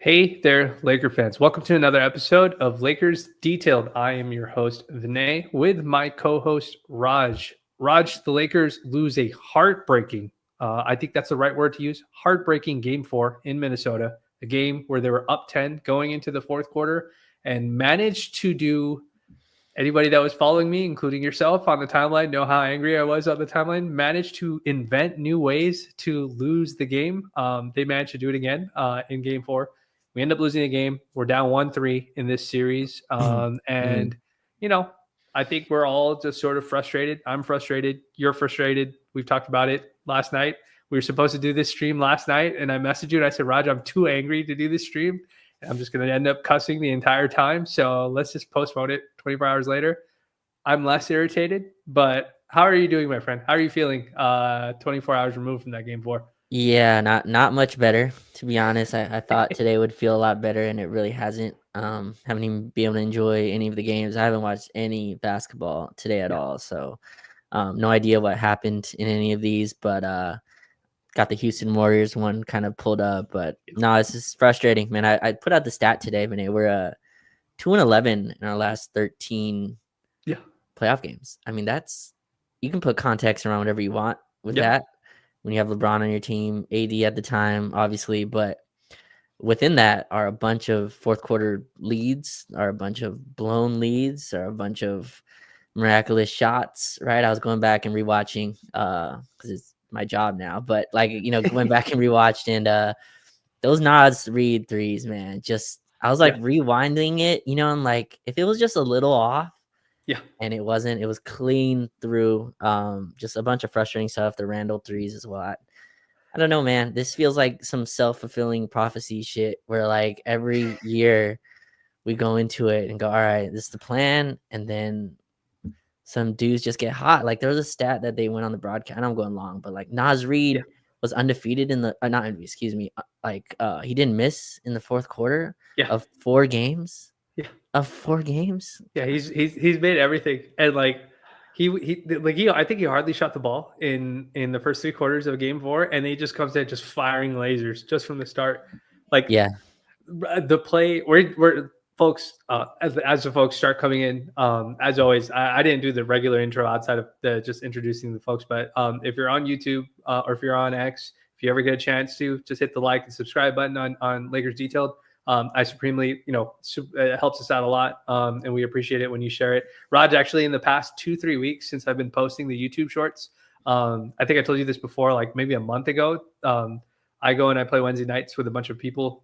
Hey there, Laker fans. Welcome to another episode of Lakers Detailed. I am your host, Vinay, with my co host, Raj. Raj, the Lakers lose a heartbreaking, I think that's the right word to use, heartbreaking game 4 in Minnesota, a game where they were up 10 going into the fourth quarter and managed to do. Anybody that was following me, including yourself on the timeline, know how angry I was on the timeline. Managed to invent new ways to lose the game. They managed to do it again in game 4. We end up losing the game. We're down 1-3 in this series. And, you know, I think we're all just sort of frustrated. I'm frustrated. You're frustrated. We've talked about it last night. We were supposed to do this stream last night, and I messaged you and I said, Raj, I'm too angry to do this stream. I'm just going to end up cussing the entire time. So let's just postpone it 24 hours later. I'm less irritated, but how are you doing, my friend? How are you feeling 24 hours removed from that game 4? Yeah, not much better, to be honest. I thought today would feel a lot better, and it really hasn't. Haven't even been able to enjoy any of the games. I haven't watched any basketball today at all, so no idea what happened in any of these, but got the Houston Warriors one kind of pulled up, but no, this is frustrating, man. I put out the stat today, Vinay. We're 2-11 in our last 13 playoff games. I mean, you can put context around whatever you want with that when you have LeBron on your team, AD at the time, obviously, but within that are a bunch of fourth quarter leads, are a bunch of blown leads, are a bunch of miraculous shots, right? I was going back and rewatching because it's my job now, but went back and rewatched, and those Nas Reed threes, man, I was rewinding it, and like if it was just a little off, and it wasn't, it was clean through. Just a bunch of frustrating stuff. The Randall threes as well. I don't know, man. This feels like some self-fulfilling prophecy shit where like every year we go into it and go, all right, this is the plan, and then some dudes just get hot. Like there was a stat that they went on the broadcast, and I'm going long, but like Nas Reed was undefeated in the he didn't miss in the fourth quarter of 4 games. Of 4 games. Yeah, he's made everything, and like I think he hardly shot the ball in the first 3 quarters of game 4, and he just comes in just firing lasers just from the start. Like the play where folks as the folks start coming in, as always, I didn't do the regular intro outside of just introducing the folks, but if you're on YouTube or if you're on X, if you ever get a chance to just hit the like and subscribe button on Lakers Detailed. I supremely, it helps us out a lot, and we appreciate it when you share it. Raj, actually, in the past 2-3 weeks since I've been posting the YouTube shorts, I think I told you this before, like maybe a month ago. I go and I play Wednesday nights with a bunch of people,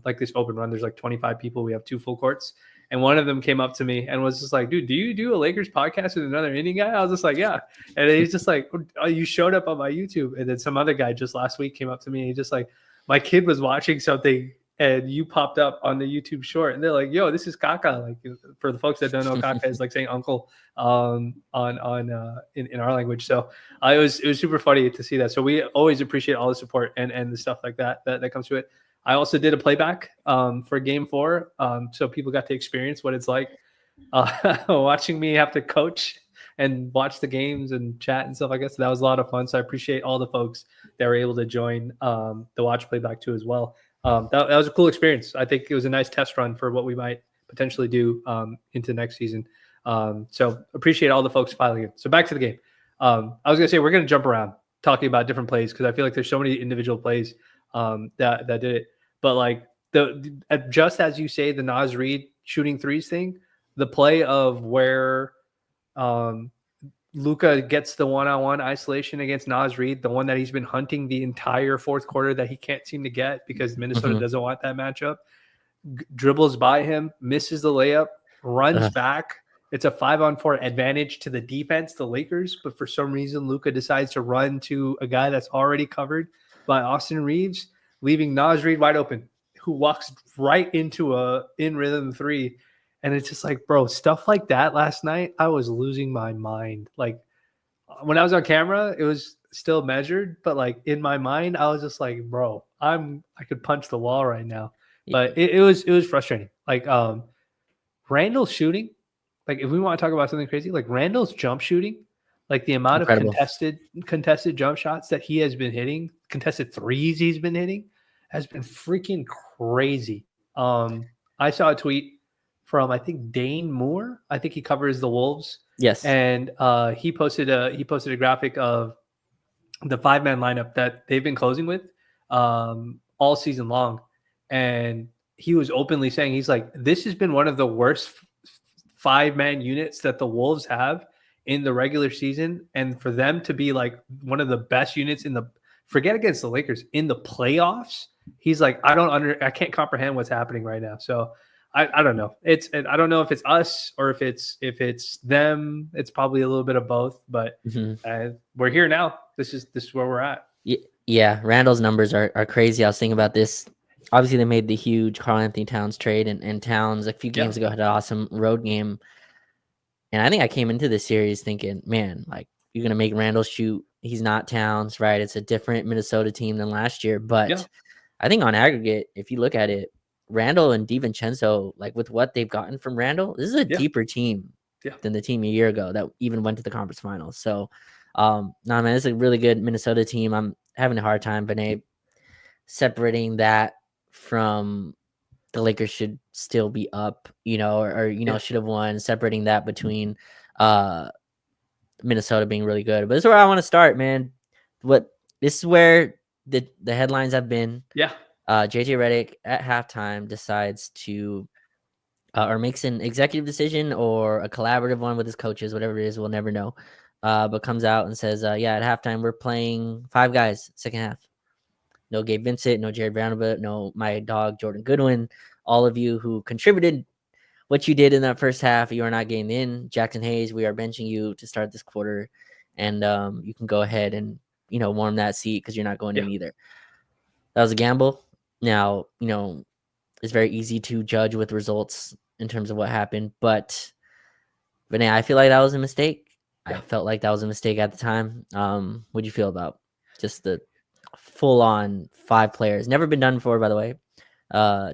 like this open run. There's like 25 people. We have 2 full courts. And one of them came up to me and was just like, dude, do you do a Lakers podcast with another Indian guy? I was just like, yeah. And he's just like, oh, you showed up on my YouTube. And then some other guy just last week came up to me and he just like, my kid was watching something and you popped up on the YouTube short, and they're like, "Yo, this is Kaka." Like for the folks that don't know, Kaka is like saying uncle in our language. So it was super funny to see that. So we always appreciate all the support and the stuff like that comes to it. I also did a playback for game 4, so people got to experience what it's like watching me have to coach and watch the games and chat and stuff like that. So that was a lot of fun. So I appreciate all the folks that were able to join the watch playback too as well. That was a cool experience. I think it was a nice test run for what we might potentially do into next season. So appreciate all the folks filing in. So back to the game. I was going to say we're going to jump around talking about different plays because I feel like there's so many individual plays that did it. But like just as you say, the Nas Reed shooting threes thing, the play of where Luka gets the one-on-one isolation against Nas Reed, the one that he's been hunting the entire fourth quarter that he can't seem to get because Minnesota doesn't want that matchup. Dribbles by him, misses the layup, runs back. It's a 5-on-4 advantage to the defense, the Lakers, but for some reason Luka decides to run to a guy that's already covered by Austin Reeves, leaving Nas Reed wide open, who walks right into a in-rhythm 3. And it's just like, bro, stuff like that last night, I was losing my mind. Like when I was on camera, it was still measured, but like in my mind, I was just like, bro, I could punch the wall right now. But it was frustrating. Like Randall's shooting, like if we want to talk about something crazy, like Randall's jump shooting, like the amount of contested jump shots that he has been hitting, contested threes he's been hitting, has been freaking crazy. I saw a tweet from I think Dane Moore. I think he covers the Wolves. Yes. And he posted a graphic of the 5-man lineup that they've been closing with all season long. And he was openly saying, he's like, this has been one of the worst 5-man units that the Wolves have in the regular season. And for them to be like one of the best units forget against the Lakers, in the playoffs, he's like, I can't comprehend what's happening right now. So I don't know. I don't know if it's us or if it's them. It's probably a little bit of both, but we're here now. This is where we're at. Yeah, Randall's numbers are crazy. I was thinking about this. Obviously, they made the huge Karl-Anthony Towns trade, and Towns a few games ago had an awesome road game. And I think I came into this series thinking, man, like, you're gonna make Randall shoot. He's not Towns, right? It's a different Minnesota team than last year, but I think on aggregate, if you look at it, Randall and DiVincenzo, like with what they've gotten from Randall, this is a deeper team than the team a year ago that even went to the conference finals. So, no, man, it's a really good Minnesota team. I'm having a hard time, Vinay, separating that from the Lakers should still be up, or should have won, separating that between Minnesota being really good. But this is where I want to start, man. This is where the headlines have been. Yeah. JJ Redick at halftime decides to or makes an executive decision or a collaborative one with his coaches, whatever it is, we'll never know. But comes out and says, at halftime, we're playing 5 guys, second half. No Gabe Vincent, no Jared Vanderbilt, no my dog, Jordan Goodwin. All of you who contributed what you did in that first half, you are not getting in. Jackson Hayes, we are benching you to start this quarter. And you can go ahead and, warm that seat because you're not going in either. That was a gamble. Now, it's very easy to judge with results in terms of what happened, but I feel like that was a mistake. I felt like that was a mistake at the time. What'd you feel about just the full-on 5 players? Never been done before, by the way.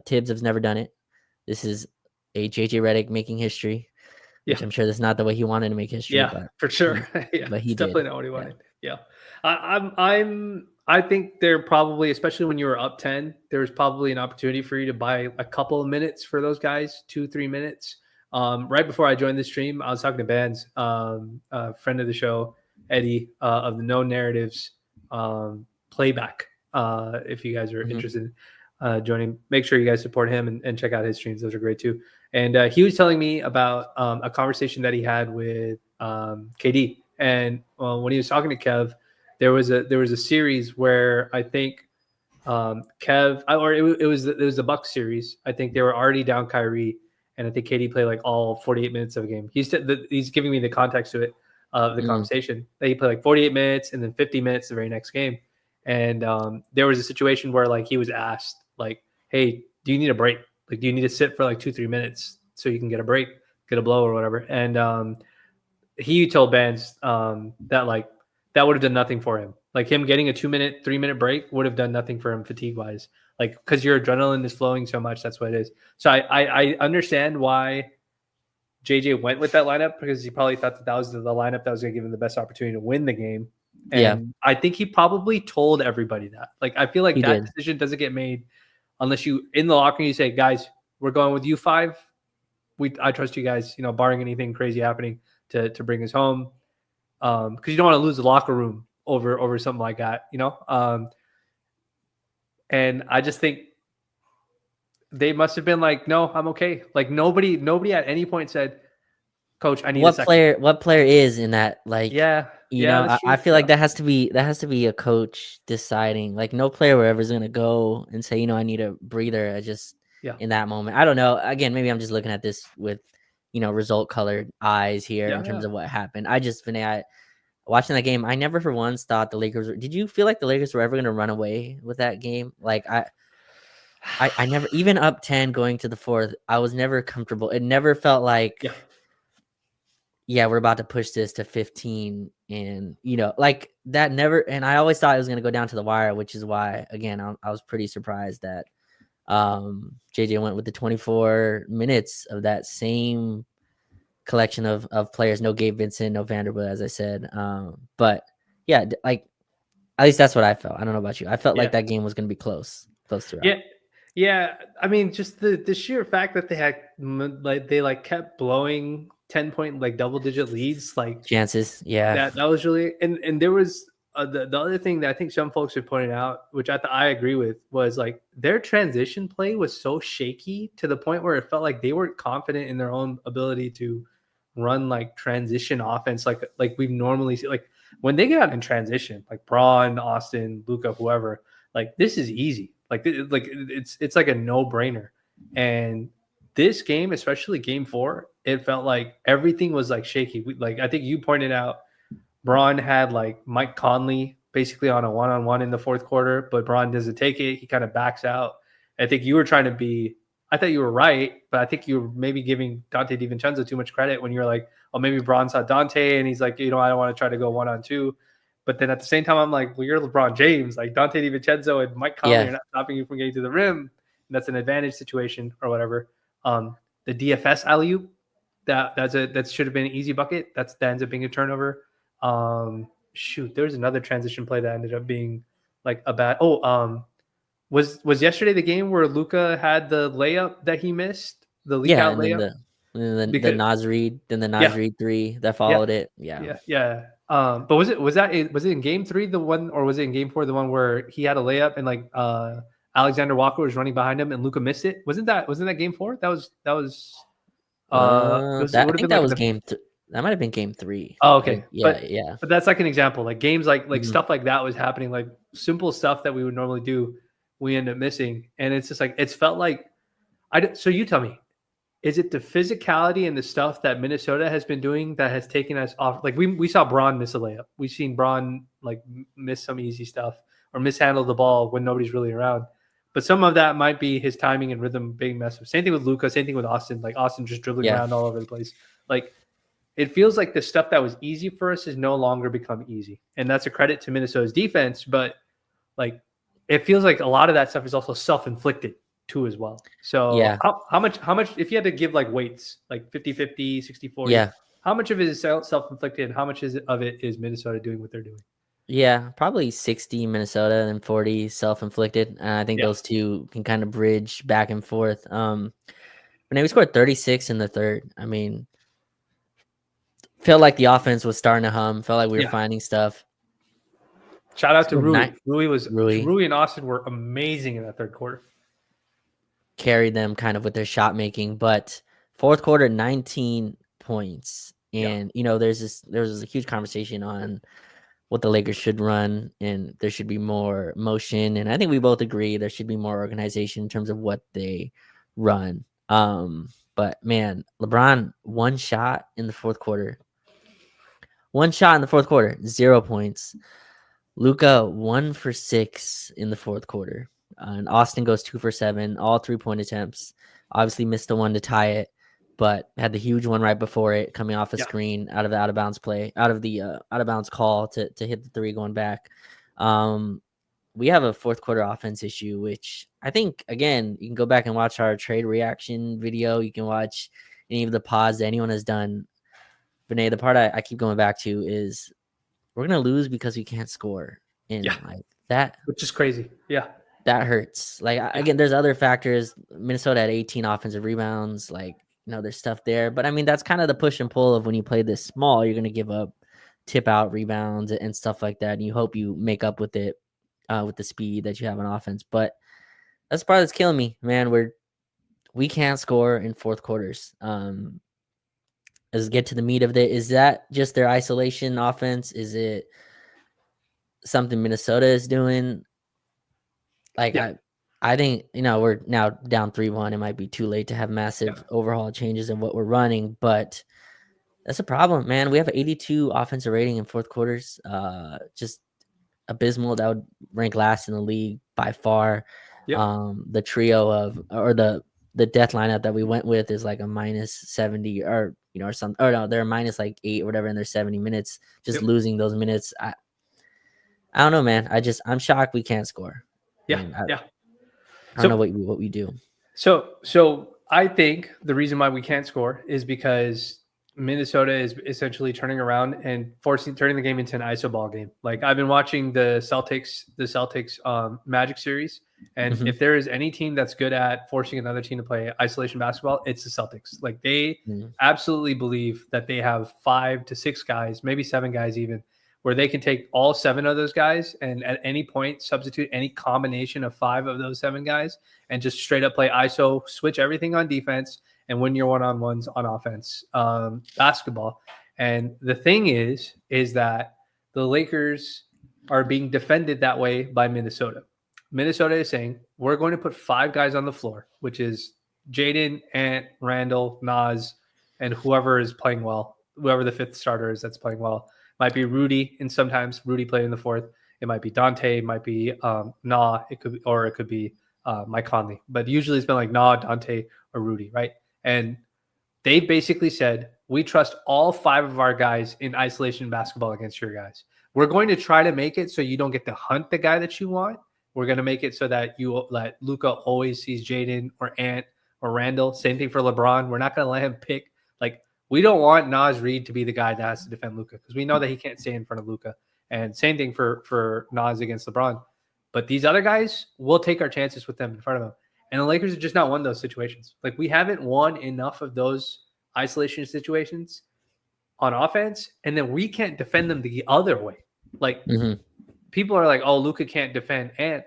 Tibbs has never done it. This is a JJ Redick making history, which I'm sure that's not the way he wanted to make history. Yeah, but for sure. But he definitely not what he wanted. Yeah. I think they're probably, especially when you were up 10, there was probably an opportunity for you to buy a couple of minutes for those guys, 2-3 minutes. Right before I joined the stream, I was talking to Bands, a friend of the show, Eddie, of the No Narratives playback. If you guys are interested in joining, make sure you guys support him and check out his streams. Those are great too. And he was telling me about a conversation that he had with KD. And when he was talking to Kev, there was a series where I think Kev, or it was the Bucks series. I think they were already down Kyrie, and I think KD played like all 48 minutes of a game. He's giving me the context to it of the conversation that he played like 48 minutes and then 50 minutes the very next game. And there was a situation where like he was asked like, "Hey, do you need a break? Like, do you need to sit for like 2-3 minutes so you can get a break, get a blow or whatever?" And he told Bands that like that would have done nothing for him. Like him getting a 2-minute, 3-minute break would have done nothing for him fatigue wise. Like, because your adrenaline is flowing so much, that's what it is. So I understand why JJ went with that lineup, because he probably thought that was the lineup that was going to give him the best opportunity to win the game. And I think he probably told everybody that. Like, I feel like that decision doesn't get made unless you in the locker room you say, "Guys, we're going with you 5. I trust you guys, barring anything crazy happening to bring us home." Because you don't want to lose the locker room over something like that, and I just think they must have been like, "No, I'm okay." Like nobody at any point said, "Coach, I need a second." What player is in that? Like, I feel like that has to be a coach deciding. Like, no player ever is gonna go and say, I need a breather. I just in that moment. I don't know. Again, maybe I'm just looking at this with result colored eyes here in terms of what happened. I watching that game, I never for once thought the Lakers did you feel like the Lakers were ever going to run away with that game? Like I never, even up 10 going to the 4th, I was never comfortable. It never felt like we're about to push this to 15 and like that never, and I always thought it was going to go down to the wire, which is why again I was pretty surprised that JJ went with the 24 minutes of that same collection of players. No Gabe Vincent, no Vanderbilt, as I said. But like at least that's what I felt. I don't know about you. I felt like that game was going to be close. those two Yeah, out. yeah. I mean, just the sheer fact that they had they kept blowing 10-point double digit leads, Chances, yeah. that was really, and there was the other thing that I think some folks have pointed out, which I agree with, was like their transition play was so shaky to the point where it felt like they weren't confident in their own ability to run like transition offense like we normally see. Like when they get out in transition, like Braun, Austin, Luca, whoever, like this is easy. Like it's like a no brainer. And this game, especially game 4, it felt like everything was like shaky. Like I think you pointed out, Braun had like Mike Conley basically on a one-on-one in the fourth quarter, but Braun doesn't take it. He kind of backs out. I think you were trying to be, I thought you were right, but I think you were maybe giving Dante DiVincenzo too much credit when you're like, oh, maybe Braun saw Dante and he's like, I don't want to try to go 1-on-2. But then at the same time, I'm like, well, you're LeBron James. Like Dante DiVincenzo and Mike Conley are not stopping you from getting to the rim. And that's an advantage situation or whatever. The DFS alley-oop, that should have been an easy bucket. That ends up being a turnover. There's another transition play that ended up being like a bad. Was yesterday the game where Luca had the layup that he missed, the leak out layup? The Naz Reid, then the Naz Reid 3 that followed it. Yeah. But was it in game 3 the one, or was it in game 4 the one where he had a layup and like Alexander Walker was running behind him and Luca missed it? Wasn't that game 4? That was I think that was game. That might have been game 3. Oh, okay. Yeah. But that's like an example. Like games like stuff like that was happening. Like simple stuff that we would normally do, we end up missing, and it's just like it's felt like So you tell me, is it the physicality and the stuff that Minnesota has been doing that has taken us off? Like we saw Braun miss a layup. We've seen Braun like miss some easy stuff or mishandle the ball when nobody's really around. But some of that might be his timing and rhythm being messed up. Same thing with Luka. Same thing with Austin. Like Austin just dribbling around all over the place. Like it feels like the stuff that was easy for us has no longer become easy, and that's a credit to Minnesota's defense. But like it feels like a lot of that stuff is also self-inflicted too as well. So how much if you had to give like weights, like 50-50, 60-40, how much of it is self-inflicted and how much of it is Minnesota doing what they're doing? Yeah, probably 60 Minnesota and 40 self-inflicted. I think those two can kind of bridge back and forth. But we scored 36 in the third. I mean, felt like the offense was starting to hum. Felt like we were finding stuff. Shout out to Rui. Rui and Austin were amazing in that third quarter. Carried them kind of with their shot making, but fourth quarter 19 points. And there was a huge conversation on what the Lakers should run, and there should be more motion. And I think we both agree there should be more organization in terms of what they run. But man, LeBron, one shot in the fourth quarter, 0 points. Luca 1 for 6 in the fourth quarter. And Austin goes 2 for 7, all 3-point attempts. Obviously missed the one to tie it, but had the huge one right before it coming off a screen out of the out of bounds call to hit the 3 going back. We have a fourth quarter offense issue, which I think, again, you can go back and watch our trade reaction video. You can watch any of the pods that anyone has done. Vinay, the part I keep going back to is we're going to lose because we can't score. And like that, which is crazy. Yeah. That hurts. Like, again, there's other factors. Minnesota had 18 offensive rebounds. Like, there's stuff there. But I mean, that's kind of the push and pull of when you play this small, you're going to give up tip out rebounds and stuff like that. And you hope you make up with it with the speed that you have on offense. But that's the part that's killing me, man. We can't score in fourth quarters. Let's get to the meat of it. Is that just their isolation offense? Is it something Minnesota is doing? Like, I think, we're now down 3-1. It might be too late to have massive overhaul changes in what we're running, but that's a problem, man. We have an 82 offensive rating in fourth quarters. Just abysmal. That would rank last in the league by far. The trio or the death lineup that we went with is like a minus 70 or something. Or no, they're minus like 8 or whatever in their 70 minutes. Just losing those minutes. I don't know, man. I'm shocked we can't score. I don't know what we do. So I think the reason why we can't score is because Minnesota is essentially turning around and turning the game into an iso ball game. Like I've been watching the Celtics Magic series, and Mhm. if there is any team that's good at forcing another team to play isolation basketball, it's the Celtics. Like they Mhm. absolutely believe that they have 5 to 6 guys, maybe 7 guys even, where they can take all 7 of those guys and at any point substitute any combination of 5 of those 7 guys and just straight up play iso, switch everything on defense and win your one-on-ones on offense basketball. And the thing is that the Lakers are being defended that way by Minnesota. Minnesota is saying, we're going to put 5 guys on the floor, which is Jaden, Ant, Randall, Nas, and whoever is playing well, whoever the 5th starter is that's playing well. Might be Rudy, and sometimes Rudy played in the 4th. It might be Dante, it might be Nah, it could be Mike Conley. But usually it's been like Nah, Dante, or Rudy, right? And they basically said, we trust all 5 of our guys in isolation basketball against your guys. We're going to try to make it so you don't get to hunt the guy that you want. We're going to make it so that Luka always sees Jaden or Ant or Randall. Same thing for LeBron. We're not going to let him pick. Like, we don't want Naz Reid to be the guy that has to defend Luka because we know that he can't stay in front of Luka. And same thing for Naz against LeBron. But these other guys, we'll take our chances with them in front of them. And the Lakers are just not won those situations. Like we haven't won enough of those isolation situations on offense, and then we can't defend them the other way. Like people are like, "Oh, Luka can't defend." And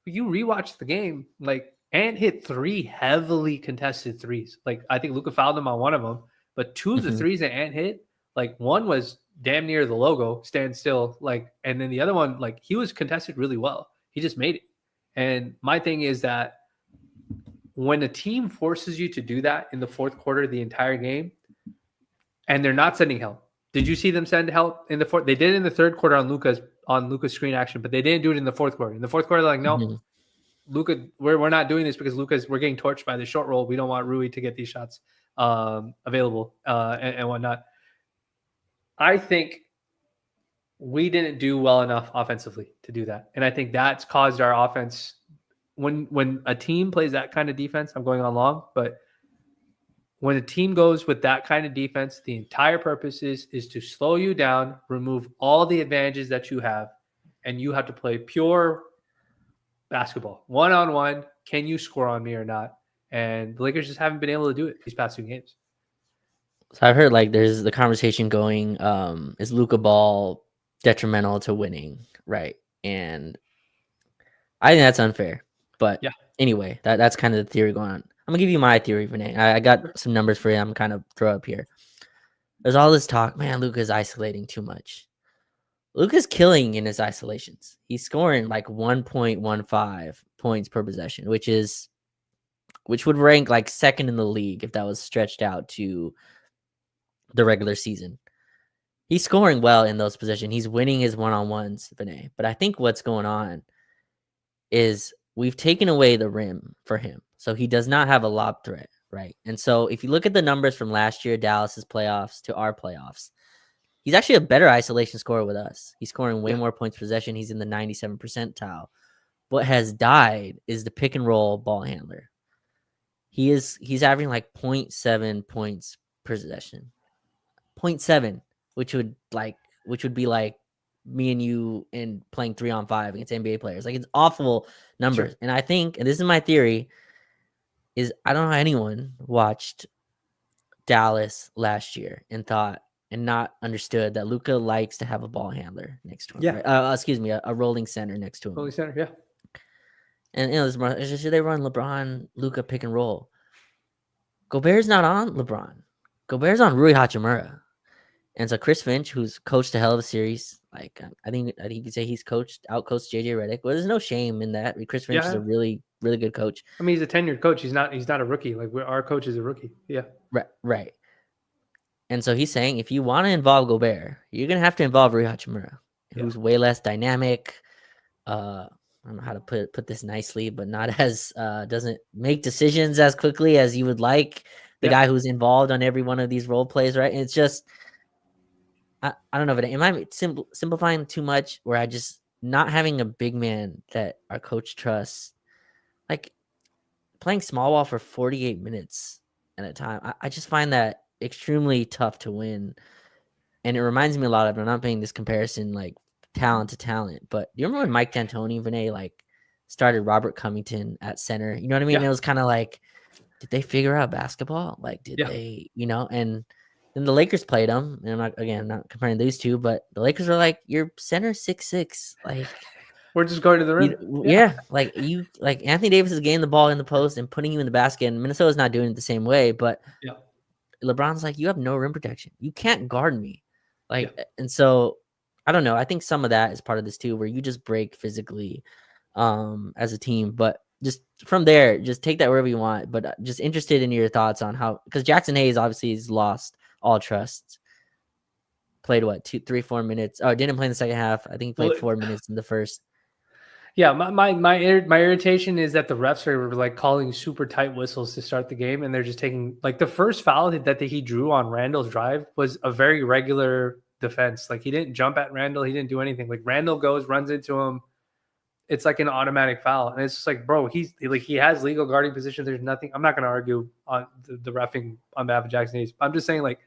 you rewatch the game, like Ant hit 3 heavily contested threes. Like I think Luka fouled him on one of them, but 2 of the threes that Ant hit, like one was damn near the logo, stand still, like, and then the other one, like he was contested really well. He just made it. And my thing is that when a team forces you to do that in the 4th quarter the entire game and they're not sending help. Did you see them send help in the 4th? They did it in the 3rd quarter on Luka's screen action, but they didn't do it in the 4th quarter. In the 4th quarter, they're like, no, Luka, we're not doing this because we're getting torched by the short roll. We don't want Rui to get these shots available and whatnot. I think we didn't do well enough offensively to do that. And I think that's caused our offense when a team plays that kind of defense, I'm going on long, but when a team goes with that kind of defense, the entire purpose is to slow you down, remove all the advantages that you have, and you have to play pure basketball. One-on-one, can you score on me or not? And the Lakers just haven't been able to do it these past 2 games. So I've heard like there's the conversation going, is Luka Ball detrimental to winning, right? And I think that's unfair. But anyway, that's kind of the theory going on. I'm gonna give you my theory, Vinay. I got some numbers for you. I'm kind of throw up here. There's all this talk, man. Luka's isolating too much. Luka's killing in his isolations. He's scoring like 1.15 points per possession, which would rank like 2nd in the league if that was stretched out to the regular season. He's scoring well in those positions. He's winning his one-on-ones, Vinay. But I think what's going on is we've taken away the rim for him. So he does not have a lob threat, right? And so if you look at the numbers from last year, Dallas's playoffs to our playoffs, he's actually a better isolation scorer with us. He's scoring way more points possession. He's in the 97 percentile. What has died is the pick and roll ball handler. He's averaging like 0.7 points per possession. 0.7, which would be like me and you in playing 3-on-5 against NBA players. Like it's awful numbers. Sure. And I think, and this is my theory, is I don't know how anyone watched Dallas last year and thought and not understood that Luka likes to have a ball handler next to him. Yeah. Right? Excuse me, a rolling center next to him. Rolling center, yeah. And it's just they run LeBron, Luka pick and roll. Gobert's not on LeBron. Gobert's on Rui Hachimura. And so Chris Finch, who's coached a hell of a series, like I think you could say he's outcoached JJ Redick. Well, there's no shame in that. Chris Finch is a really, really good coach. I mean, he's a tenured coach. He's not a rookie. Like our coach is a rookie. Yeah. Right. And so he's saying if you want to involve Gobert, you're gonna have to involve Rui Hachimura, who's way less dynamic. I don't know how to put this nicely, but not as doesn't make decisions as quickly as you would like. The guy who's involved on every one of these role plays, right? And it's just I don't know if am I simplifying too much, where I just not having a big man that our coach trusts, like playing small ball for 48 minutes at a time. I just find that extremely tough to win. And it reminds me a lot of, I'm not making this comparison like talent to talent, but do you remember when Mike D'Antoni, Vinay, like started Robert Covington at center? You know what I mean? Yeah. It was kind of like, did they figure out basketball? Like, did Yeah. they, and then the Lakers played them. And I'm not comparing these two, but the Lakers are like, your center 6'6". Like, We're just going to the rim. yeah, like Anthony Davis is getting the ball in the post and putting you in the basket, and Minnesota's not doing it the same way, but Yeah. LeBron's like, you have no rim protection. You can't guard me. Yeah. And so I don't know. I think some of that is part of this too, where you just break physically as a team. But just from there, just take that wherever you want. But just interested in your thoughts on how, because Jackson Hayes obviously has lost all trust. Played what, 2, 3, 4 minutes? Oh, didn't play in the second half. I think he played 4 minutes in the first. Yeah, my irritation is that the refs are like calling super tight whistles to start the game, and they're just taking like the first foul that he drew on Randall's drive was a very regular defense. Like he didn't jump at Randall, he didn't do anything. Like Randall goes, runs into him. It's like an automatic foul, and it's just like, bro, he has legal guarding position. There's nothing. I'm not going to argue on the reffing on behalf of Jackson Hayes. I'm just saying, like,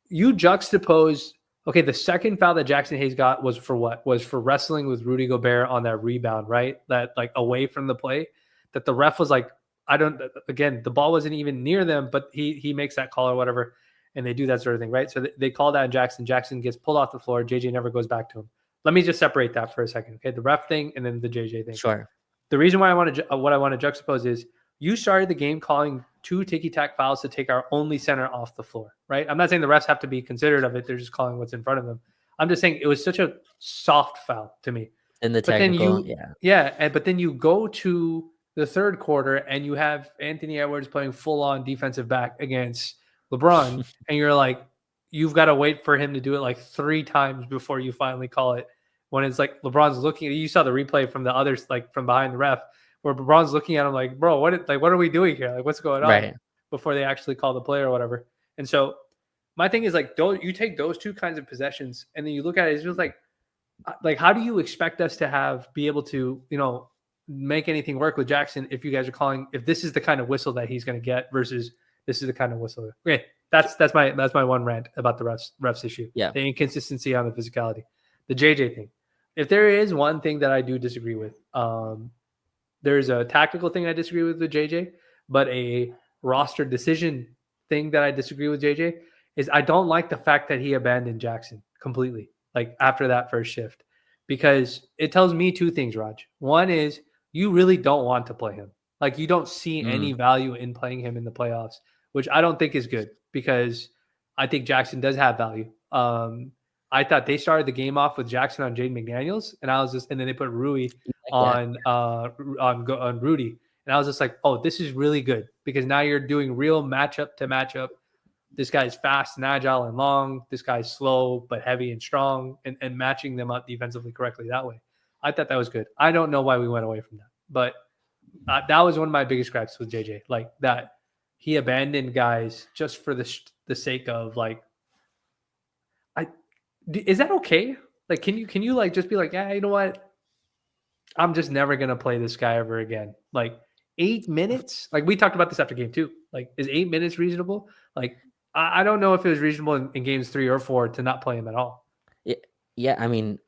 you juxtapose. Okay, the second foul that Jackson Hayes got was for what? Was for wrestling with Rudy Gobert on that rebound, right? That like away from the play. That the ref was like, I don't. Again, the ball wasn't even near them, but he makes that call or whatever, and they do that sort of thing, right? So they call that Jackson. Jackson gets pulled off the floor. JJ never goes back to him. Let me just separate that for a second, okay? The ref thing and then the JJ thing. Sure. The reason why I want to juxtapose is you started the game calling 2 ticky-tack fouls to take our only center off the floor, right? I'm not saying the refs have to be considerate of it. They're just calling what's in front of them. I'm just saying it was such a soft foul to me. In the technical, but then you go to the third quarter and you have Anthony Edwards playing full-on defensive back against LeBron, and you're like, you've got to wait for him to do it like 3 times before you finally call it. When it's like LeBron's looking, you saw the replay from the others, like from behind the ref, where LeBron's looking at him like, bro, what are we doing here? Like, what's going on? Right. Before they actually call the play or whatever. And so my thing is like, you take those 2 kinds of possessions and then you look at it, it's just like, how do you expect us to be able to, make anything work with Jackson if you guys are calling, if this is the kind of whistle that he's going to get versus this is the kind of whistle. Okay. That's my one rant about the refs issue. Yeah. The inconsistency on the physicality. The JJ thing. If there is one thing that I do disagree with, there's a tactical thing I disagree with JJ, but a roster decision thing that I disagree with JJ is I don't like the fact that he abandoned Jackson completely, like after that first shift, because it tells me 2 things, Raj. One is you really don't want to play him. Like you don't see any value in playing him in the playoffs, which I don't think is good because I think Jackson does have value. I thought they started the game off with Jackson on Jaden McDaniels, and then they put Rui on Rudy, and I was just like, oh, this is really good because now you're doing real matchup to matchup. This guy's fast and agile and long. This guy's slow but heavy and strong, and matching them up defensively correctly that way. I thought that was good. I don't know why we went away from that, but that was one of my biggest gripes with JJ, like that he abandoned guys just for the sake of like. Is that okay? Like, can you like just be like, yeah, you know what? I'm just never gonna play this guy ever again. Like 8 minutes. Like we talked about this after game 2. Like, is 8 minutes reasonable? Like, I don't know if it was reasonable in games 3 or 4 to not play him at all. Yeah. I mean,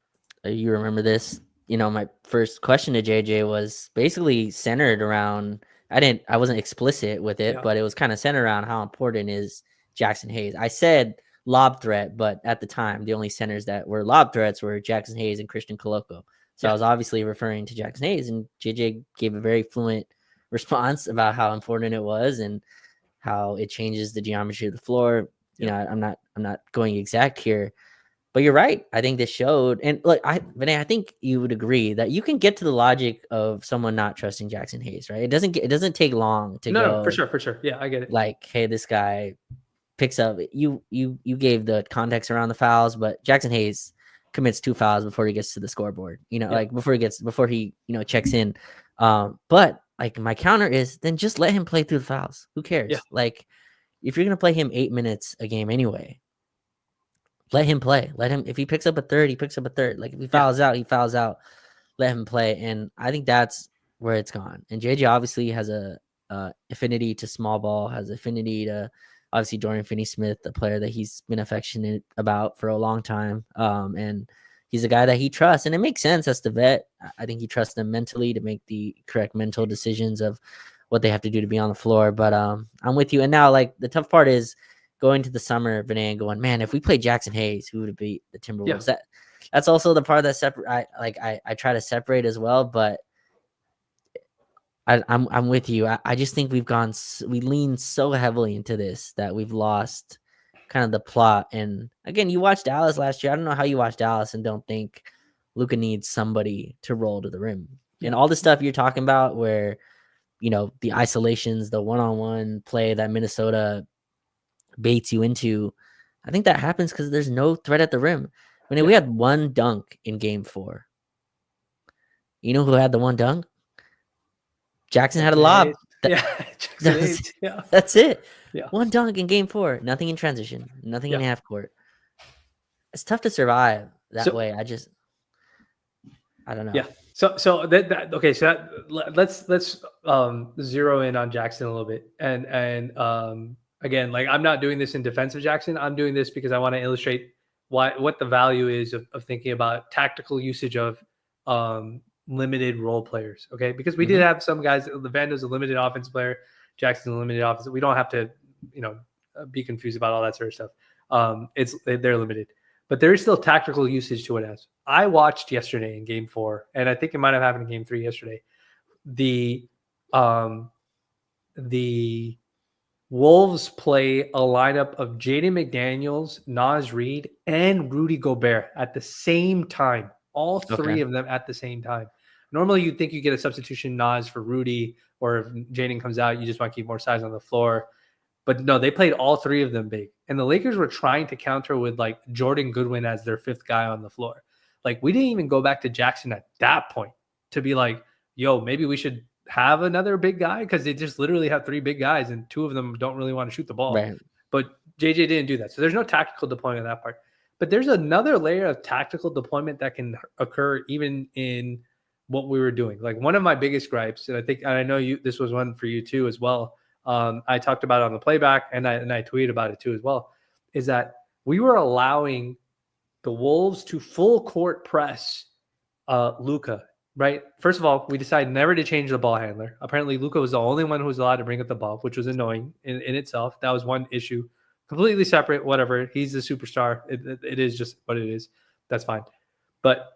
you remember this? My first question to JJ was basically centered around. I wasn't explicit with it, but it was kind of centered around how important is Jackson Hayes. I said lob threat, but at the time, the only centers that were lob threats were Jackson Hayes and Christian Coloco. So I was obviously referring to Jackson Hayes, and JJ gave a very fluent response about how important it was and how it changes the geometry of the floor. I'm not going exact here, but you're right. I think this showed, and look, Vinay, I think you would agree that you can get to the logic of someone not trusting Jackson Hayes, right? It doesn't take long to go. No, for sure. Yeah, I get it. Like, hey, this guy picks up. You gave the context around the fouls, but Jackson Hayes commits 2 fouls before he gets to the scoreboard. Like before he checks in. But like my counter is then just let him play through the fouls. Who cares? Yeah. Like if you're gonna play him 8 minutes a game anyway, let him play. Let him, if he picks up a third, he picks up a third. Like if he fouls out, he fouls out. Let him play. And I think that's where it's gone. And JJ obviously has a affinity to small ball, has affinity to obviously Dorian Finney-Smith, the player that he's been affectionate about for a long time. And he's a guy that he trusts, and it makes sense as the vet. I think he trusts them mentally to make the correct mental decisions of what they have to do to be on the floor. But I'm with you. And now, like, the tough part is going to the summer, Vinay, and going, man, if we play Jackson Hayes, who would beat the Timberwolves? Yeah. That's also the part that I try to separate as well, but I'm with you. I just think we lean so heavily into this that we've lost kind of the plot. And again, you watched Dallas last year. I don't know how you watched Dallas and don't think Luka needs somebody to roll to the rim. Yeah. And all the stuff you're talking about where, the isolations, the one-on-one play that Minnesota baits you into, I think that happens because there's no threat at the rim. I mean, we had one dunk in game 4. You know who had the one dunk? Jackson had a lob. That's it. Yeah. One dunk in game 4. Nothing in transition. Nothing in half court. It's tough to survive that way. I don't know. Yeah. So okay. So let's zero in on Jackson a little bit. And again, like, I'm not doing this in defense of Jackson. I'm doing this because I want to illustrate what the value is of thinking about tactical usage of limited role players. Okay, because we did have some guys. Levando's a limited offense player. Jackson's a limited offense. We don't have to, be confused about all that sort of stuff. They're limited, but there is still tactical usage to it. As I watched yesterday in game 4, and I think it might have happened in game 3 yesterday, the Wolves play a lineup of Jaden McDaniels, Naz Reid, and Rudy Gobert at the same time. All three of them at the same time. Normally, you'd think you get a substitution Naz for Rudy, or if Jaden comes out, you just want to keep more size on the floor. But no, they played all 3 of them big. And the Lakers were trying to counter with, like, Jordan Goodwin as their 5th guy on the floor. Like, we didn't even go back to Jackson at that point to be like, yo, maybe we should have another big guy, because they just literally have 3 big guys and 2 of them don't really want to shoot the ball. Right. But JJ didn't do that. So there's no tactical deployment on that part. But there's another layer of tactical deployment that can occur even in what we were doing. Like, one of my biggest gripes, and I know this was one for you too as well. I talked about it on the playback, and I tweeted about it too as well, is that we were allowing the Wolves to full court press Luka. Right. First of all, we decided never to change the ball handler. Apparently, Luka was the only one who was allowed to bring up the ball, which was annoying in itself. That was one issue. Completely separate, whatever. He's the superstar. It is just what it is. That's fine. But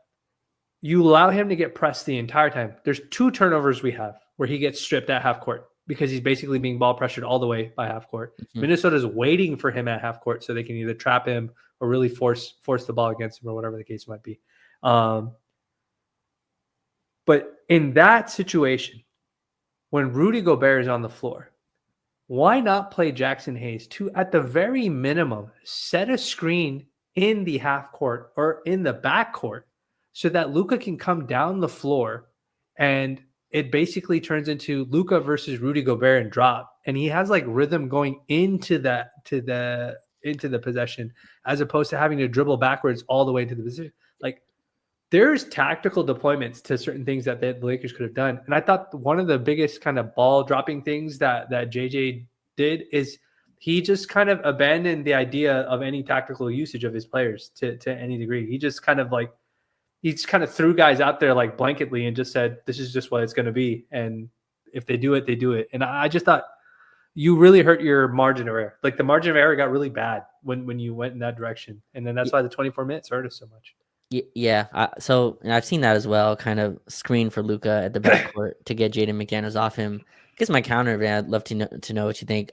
you allow him to get pressed the entire time. There's 2 turnovers we have where he gets stripped at half court because he's basically being ball pressured all the way by half court. Minnesota's waiting for him at half court so they can either trap him or really force the ball against him, or whatever the case might be. But in that situation, when Rudy Gobert is on the floor, why not play Jackson Hayes to, at the very minimum, set a screen in the half court or in the back court so that Luka can come down the floor, and it basically turns into Luka versus Rudy Gobert and drop. And he has, like, rhythm going into the possession, as opposed to having to dribble backwards all the way into the position. Like, there's tactical deployments to certain things that the Lakers could have done. And I thought one of the biggest kind of ball dropping things that JJ did is he just kind of abandoned the idea of any tactical usage of his players to any degree. He just kind of threw guys out there like blanketly and just said, this is just what it's going to be. And if they do it, they do it. And I just thought you really hurt your margin of error. Like, the margin of error got really bad when you went in that direction. And then that's why the 24 minutes hurt us so much. Yeah. So I've seen that as well. Kind of screen for Luka at the backcourt to get Jaden McDaniels off him. I guess my counter, man, I'd love to know what you think.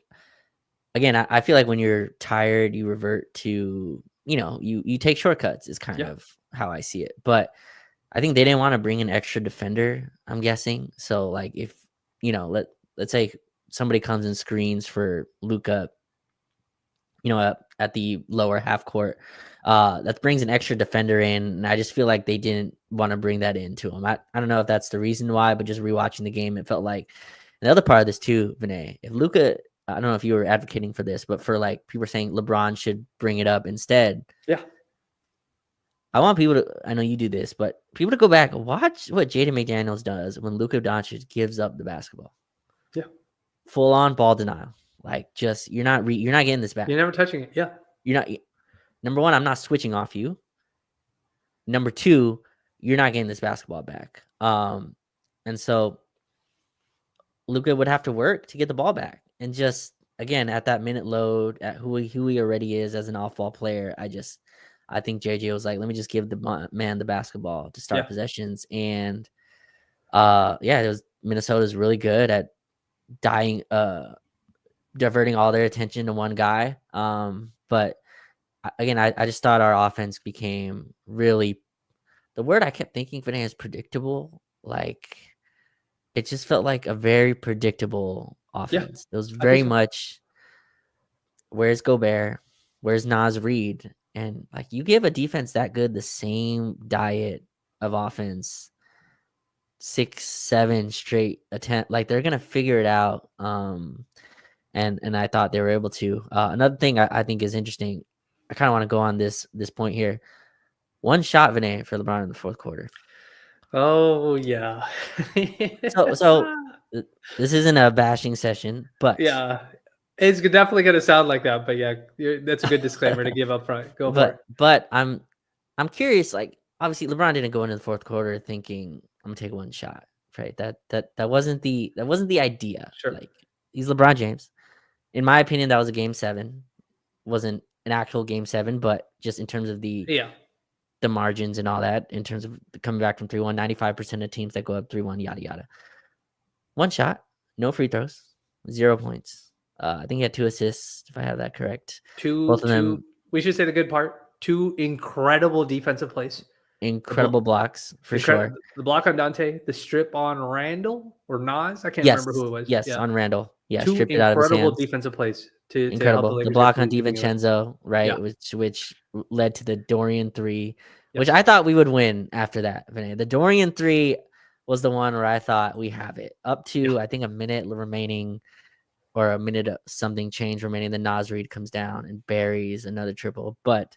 Again, I feel like when you're tired, you revert to, you take shortcuts is kind of how I see it. But I think they didn't want to bring an extra defender, I'm guessing. So, like, if, let's say somebody comes and screens for Luka, at the lower half court, that brings an extra defender in. And I just feel like they didn't want to bring that into him. I don't know if that's the reason why, but just rewatching the game, it felt like. And the other part of this too, Vinay, if Luka, I don't know if you were advocating for this, but for, like, people were saying LeBron should bring it up instead. Yeah. I want people to, I know you do this, but people to go back and watch what Jaden McDaniels does when Luka Doncic gives up the basketball. Yeah. Full on ball denial. Like, just you're not getting this back. You're never touching it. Yeah. You're not. Number one, I'm not switching off you. Number two, you're not getting this basketball back. And so Luka would have to work to get the ball back. And just again at that minute load, at who he already is as an off-ball player, I think JJ was like, let me just give the man the basketball to start possessions. And it was Minnesota's really good at diverting all their attention to one guy. But again, I just thought our offense became really, the word I kept thinking for is predictable. Like, it just felt like a very predictable offense. It was very much, where's Gobert? Where's Naz Reid? And like, you give a defense that good the same diet of offense, 6-7 straight attempt, like they're gonna figure it out. And I thought they were able to. Another thing I think is interesting, I kind of want to go on this point here. One shot, Vinay, for LeBron in the fourth quarter. Oh yeah. So this isn't a bashing session, but yeah, it's definitely going to sound like that. But yeah, that's a good disclaimer to give up front. Go for it. But I'm curious. Like, obviously, LeBron didn't go into the fourth quarter thinking I'm gonna take one shot, right? That wasn't the idea. Sure. Like, he's LeBron James. In my opinion, that was a game 7. Wasn't an actual game 7, but just in terms of the margins and all that, in terms of coming back from 3-1, 95% of teams that go up 3-1, yada yada. One shot, no free throws, 0 points. I think he had 2 assists, if I have that correct. Both of them. We should say the good part. 2 incredible defensive plays. Incredible blocks, for sure. The block on Dante, the strip on Randall or Nas. I can't remember who it was. Yes, on Randall. Yeah, 2 stripped it out of his hands. Incredible defensive plays. Incredible. The block on DiVincenzo, right, which led to the Dorian 3, which I thought we would win after that, Vinay. The Dorian 3 was the one where I thought we have it. Up to, I think, a minute remaining, or a minute of something change remaining. Then Naz Reid comes down and buries another triple. But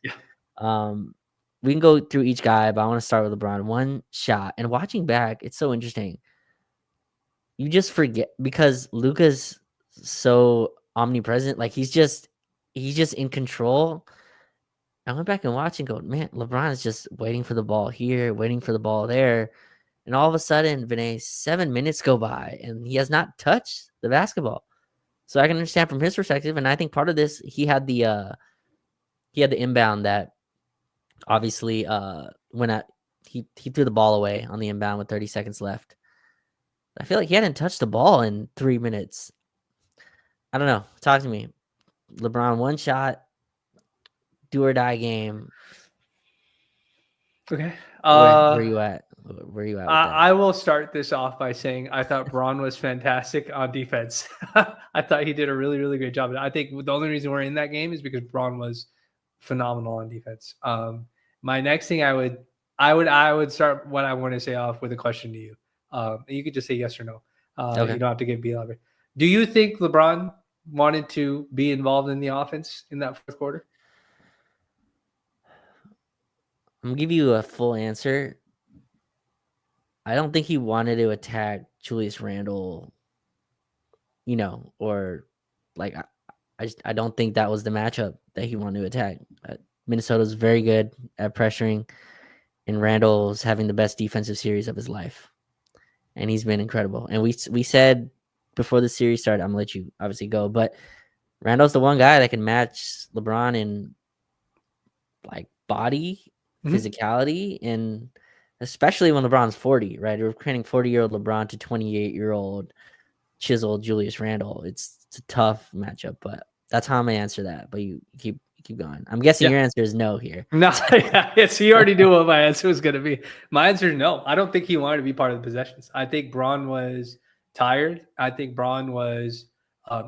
we can go through each guy, but I want to start with LeBron. One shot. And watching back, it's so interesting. You just forget, because Luka's so omnipresent. Like, he's just in control. I went back and watched and go, man, LeBron is just waiting for the ball here, waiting for the ball there. And all of a sudden, Vinay, 7 minutes go by and he has not touched the basketball. So I can understand from his perspective. And I think part of this, he had the inbound that obviously when he threw the ball away on the inbound with 30 seconds left. I feel like he hadn't touched the ball in 3 minutes. I don't know. Talk to me. LeBron, one shot, do or die game. Okay. Where you at? Where are you at with that? I will start this off by saying I thought Braun was fantastic on defense. I thought he did a really, really great job. I think the only reason we're in that game is because Braun was phenomenal on defense. My next thing I would start what I want to say off with a question to you. You could just say yes or no. Okay. You don't have to give me elaborate. Do you think LeBron wanted to be involved in the offense in that fourth quarter? I'm gonna give you a full answer. I don't think he wanted to attack Julius Randle, or like I don't think that was the matchup that he wanted to attack. Minnesota's very good at pressuring, and Randle's having the best defensive series of his life, and he's been incredible. And we said before the series started, I'm gonna let you obviously go, but Randle's the one guy that can match LeBron in like body, physicality, and especially when LeBron's 40, right? We're creating 40-year-old LeBron to 28-year-old chiseled Julius Randle. It's a tough matchup, but that's how I'm gonna answer that. But you keep going. I'm guessing your answer is no here. No, yes, you already knew what my answer was gonna be. My answer is no. I don't think he wanted to be part of the possessions. I think Braun was tired. I think Braun was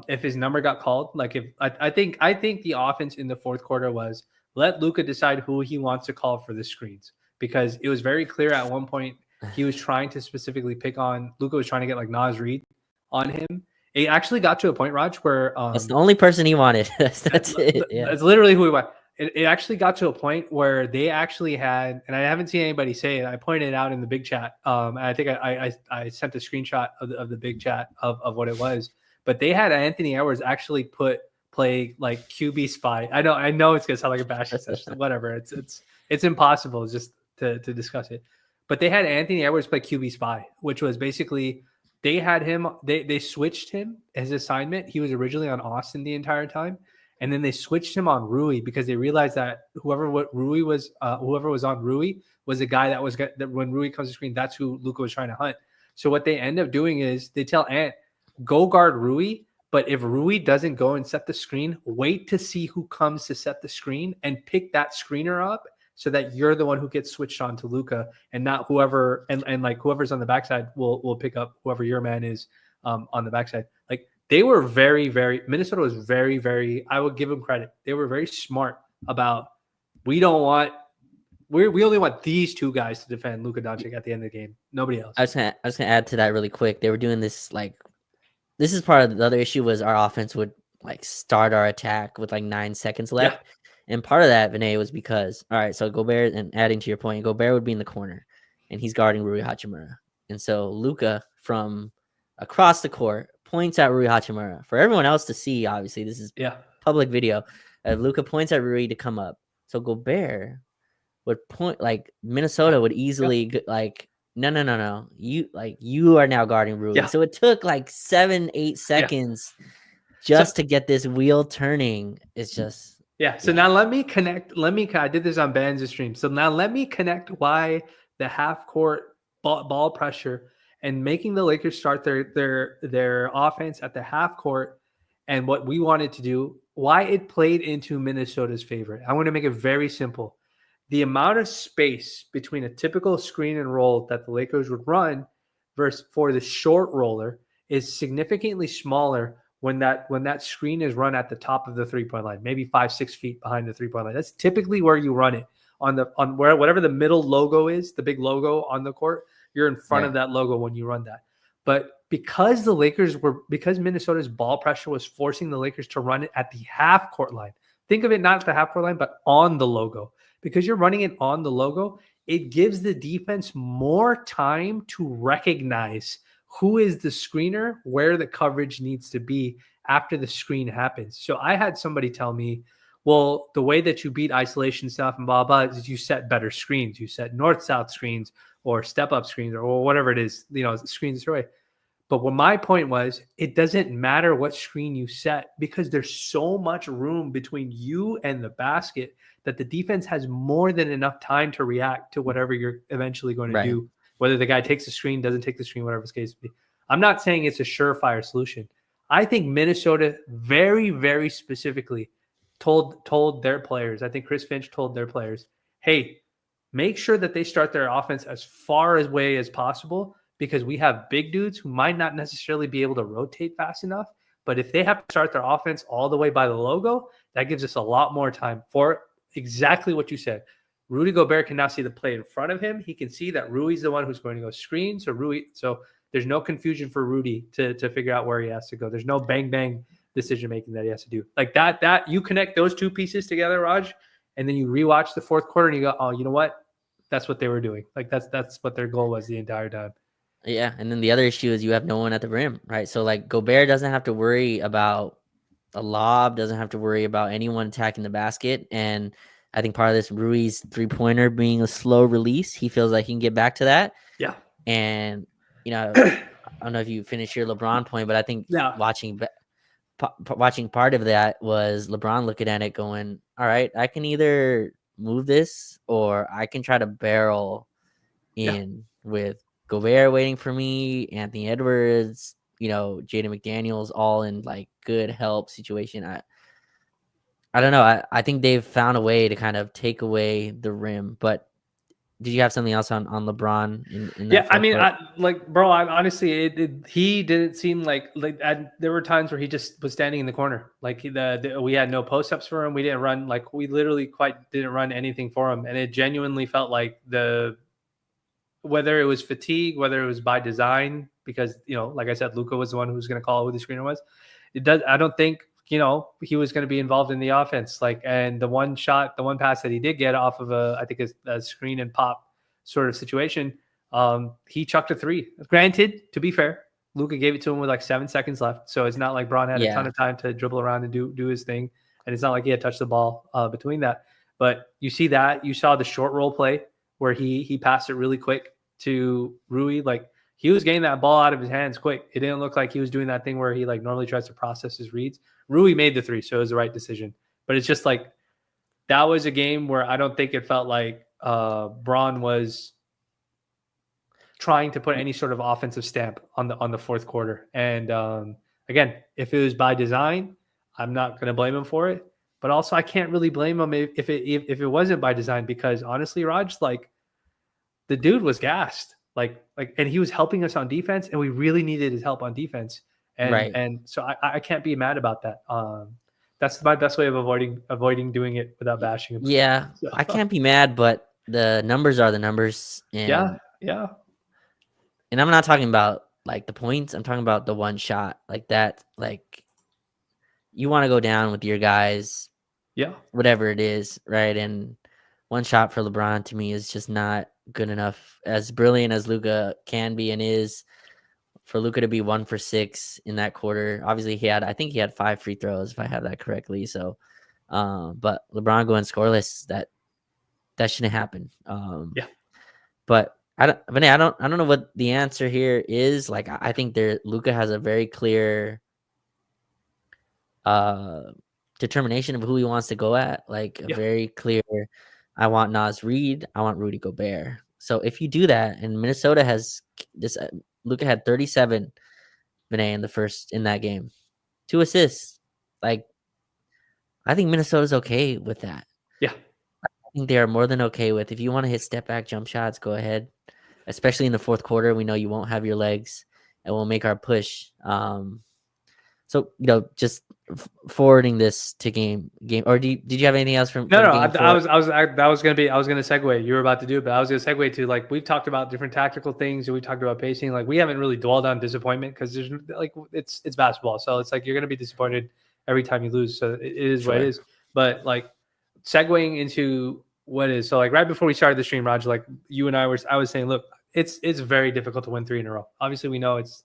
if his number got called, like if I think the offense in the fourth quarter was let Luka decide who he wants to call for the screens, because it was very clear at one point he was trying to specifically pick on Luka was trying to get like Naz Reid on him. It actually got to a point, Raj, where that's the only person he wanted. that's it. Yeah. That's literally who he wanted. It actually got to a point where they actually had, and I haven't seen anybody say it. I pointed it out in the big chat. I think I sent a screenshot of the big chat of what it was. but they had Anthony Edwards actually play like QB spy. I know it's gonna sound like a bashing session. Whatever. It's impossible just to discuss it. But they had Anthony Edwards play QB spy, which was basically they had him. They switched him as assignment. He was originally on Austin the entire time, and then they switched him on Rui because they realized that whoever was on Rui was the guy that when Rui comes to screen, that's who Luka was trying to hunt. So what they end up doing is they tell Ant, go guard Rui, but if Rui doesn't go and set the screen, wait to see who comes to set the screen and pick that screener up so that you're the one who gets switched on to Luka and not whoever and like whoever's on the backside will pick up whoever your man is on the backside. Like they were Minnesota was very, I would give them credit. They were very smart about we only want these two guys to defend Luka Doncic at the end of the game. Nobody else. I was gonna add to that really quick. They were doing this this is part of the other issue was our offense would like start our attack with like 9 seconds left. Yeah. And part of that, Vinay, was because, all right, so Gobert, and adding to your point, Gobert would be in the corner and he's guarding Rui Hachimura. And so Luka from across the court points at Rui Hachimura. For everyone else to see, obviously, this is public video. Luka points at Rui to come up. So Gobert would point, like Minnesota would easily like, no. You are now guarding Rui. Yeah. So it took like 7-8 seconds just to get this wheel turning. It's just... So now let me connect. I did this on Bands' stream. So now let me connect why the half court ball pressure and making the Lakers start their offense at the half court and what we wanted to do, why it played into Minnesota's favor. I want to make it very simple. The amount of space between a typical screen and roll that the Lakers would run versus for the short roller is significantly smaller when that screen is run at the top of the 3-point line, maybe 5-6 feet behind the 3-point line. That's typically where you run it on whatever the middle logo is, the big logo on the court. You're in front of that logo when you run that. But because Minnesota's ball pressure was forcing the Lakers to run it at the half court line. Think of it not at the half court line, but on the logo. Because you're running it on the logo, it gives the defense more time to recognize who is the screener, where the coverage needs to be after the screen happens. So I had somebody tell me, well, the way that you beat isolation stuff and blah, blah, is you set better screens. You set north-south screens or step-up screens or whatever it is, screens this way. But what my point was, it doesn't matter what screen you set because there's so much room between you and the basket that the defense has more than enough time to react to whatever you're eventually going to do. Whether the guy takes the screen, doesn't take the screen, whatever the case may be. I'm not saying it's a surefire solution. I think Minnesota very, very specifically told their players, I think Chris Finch told their players, hey, make sure that they start their offense as far away as possible because we have big dudes who might not necessarily be able to rotate fast enough. But if they have to start their offense all the way by the logo, that gives us a lot more time for exactly what you said. Rudy Gobert can now see the play in front of him. He can see that Rui's the one who's going to go screen. So there's no confusion for Rudy to figure out where he has to go. There's no bang decision making that he has to do. Like that you connect those two pieces together, Raj, and then you rewatch the fourth quarter and you go, oh, you know what? That's what they were doing. Like that's what their goal was the entire time. Yeah, and then the other issue is you have no one at the rim, right? So like Gobert doesn't have to worry about a lob, doesn't have to worry about anyone attacking the basket, and I think part of this Rui's 3-pointer being a slow release, he feels like he can get back to that. Yeah. And, I don't know if you finished your LeBron point, but I think watching part of that was LeBron looking at it going, all right, I can either move this or I can try to barrel in with Gobert waiting for me, Anthony Edwards, Jaden McDaniels, all in like good help situation. I don't know. I think they've found a way to kind of take away the rim. But did you have something else on LeBron? In that I mean, honestly, he didn't seem like there were times where he just was standing in the corner. Like we had no post ups for him. We didn't run we literally didn't run anything for him, and it genuinely felt like whether it was fatigue, whether it was by design, because like I said, Luka was the one who was going to call who the screener was. I don't think. He was going to be involved in the offense. And the one pass that he did get off of I think a screen and pop sort of situation, he chucked a 3. Granted, to be fair, Luka gave it to him with like 7 seconds left. So it's not like Braun had a ton of time to dribble around and do his thing. And it's not like he had touched the ball between that. But you see that. You saw the short roll play where he passed it really quick to Rui. Like, he was getting that ball out of his hands quick. It didn't look like he was doing that thing where he like normally tries to process his reads. Rui made the 3, so it was the right decision. But it's just like, that was a game where I don't think it felt like Braun was trying to put any sort of offensive stamp on the fourth quarter. And again, if it was by design, I'm not going to blame him for it. But also, I can't really blame him if it wasn't by design, because honestly, Raj, like, the dude was gassed, like, and he was helping us on defense, and we really needed his help on defense. And so I can't be mad about that. That's my best way of avoiding doing it without bashing him. Yeah, so. I can't be mad, but the numbers are the numbers. And yeah. And I'm not talking about like the points. I'm talking about the one shot like that. Like, you want to go down with your guys, whatever it is, right? And one shot for LeBron to me is just not good enough. As brilliant as Luka can be and is, for Luka to be 1 for 6 in that quarter. Obviously, I think he had 5 free throws, if I have that correctly. So, but LeBron going scoreless, that shouldn't happen. But I don't know what the answer here is. Like, I think Luka has a very clear determination of who he wants to go at. Like, a very clear, I want Naz Reid, I want Rudy Gobert. So if you do that, and Minnesota has this, Luka had 37 vinay in that game, 2 assists. Like, I think Minnesota's okay with that. Yeah, I think they are more than okay with, if you want to hit step back jump shots, go ahead. Especially in the fourth quarter, we know you won't have your legs, and we'll make our push. So, just forwarding this to game. Or did you have anything else from? No. I was going to segue. You were about to do it, but I was going to segue to, like, we've talked about different tactical things, and we talked about pacing. Like, we haven't really dwelled on disappointment, because there's like, it's basketball, so it's like you're going to be disappointed every time you lose. So it is what it is. But like, segueing into what is, so like right before we started the stream, Roger, like you and I was saying, look, it's very difficult to win 3 in a row. Obviously, we know it's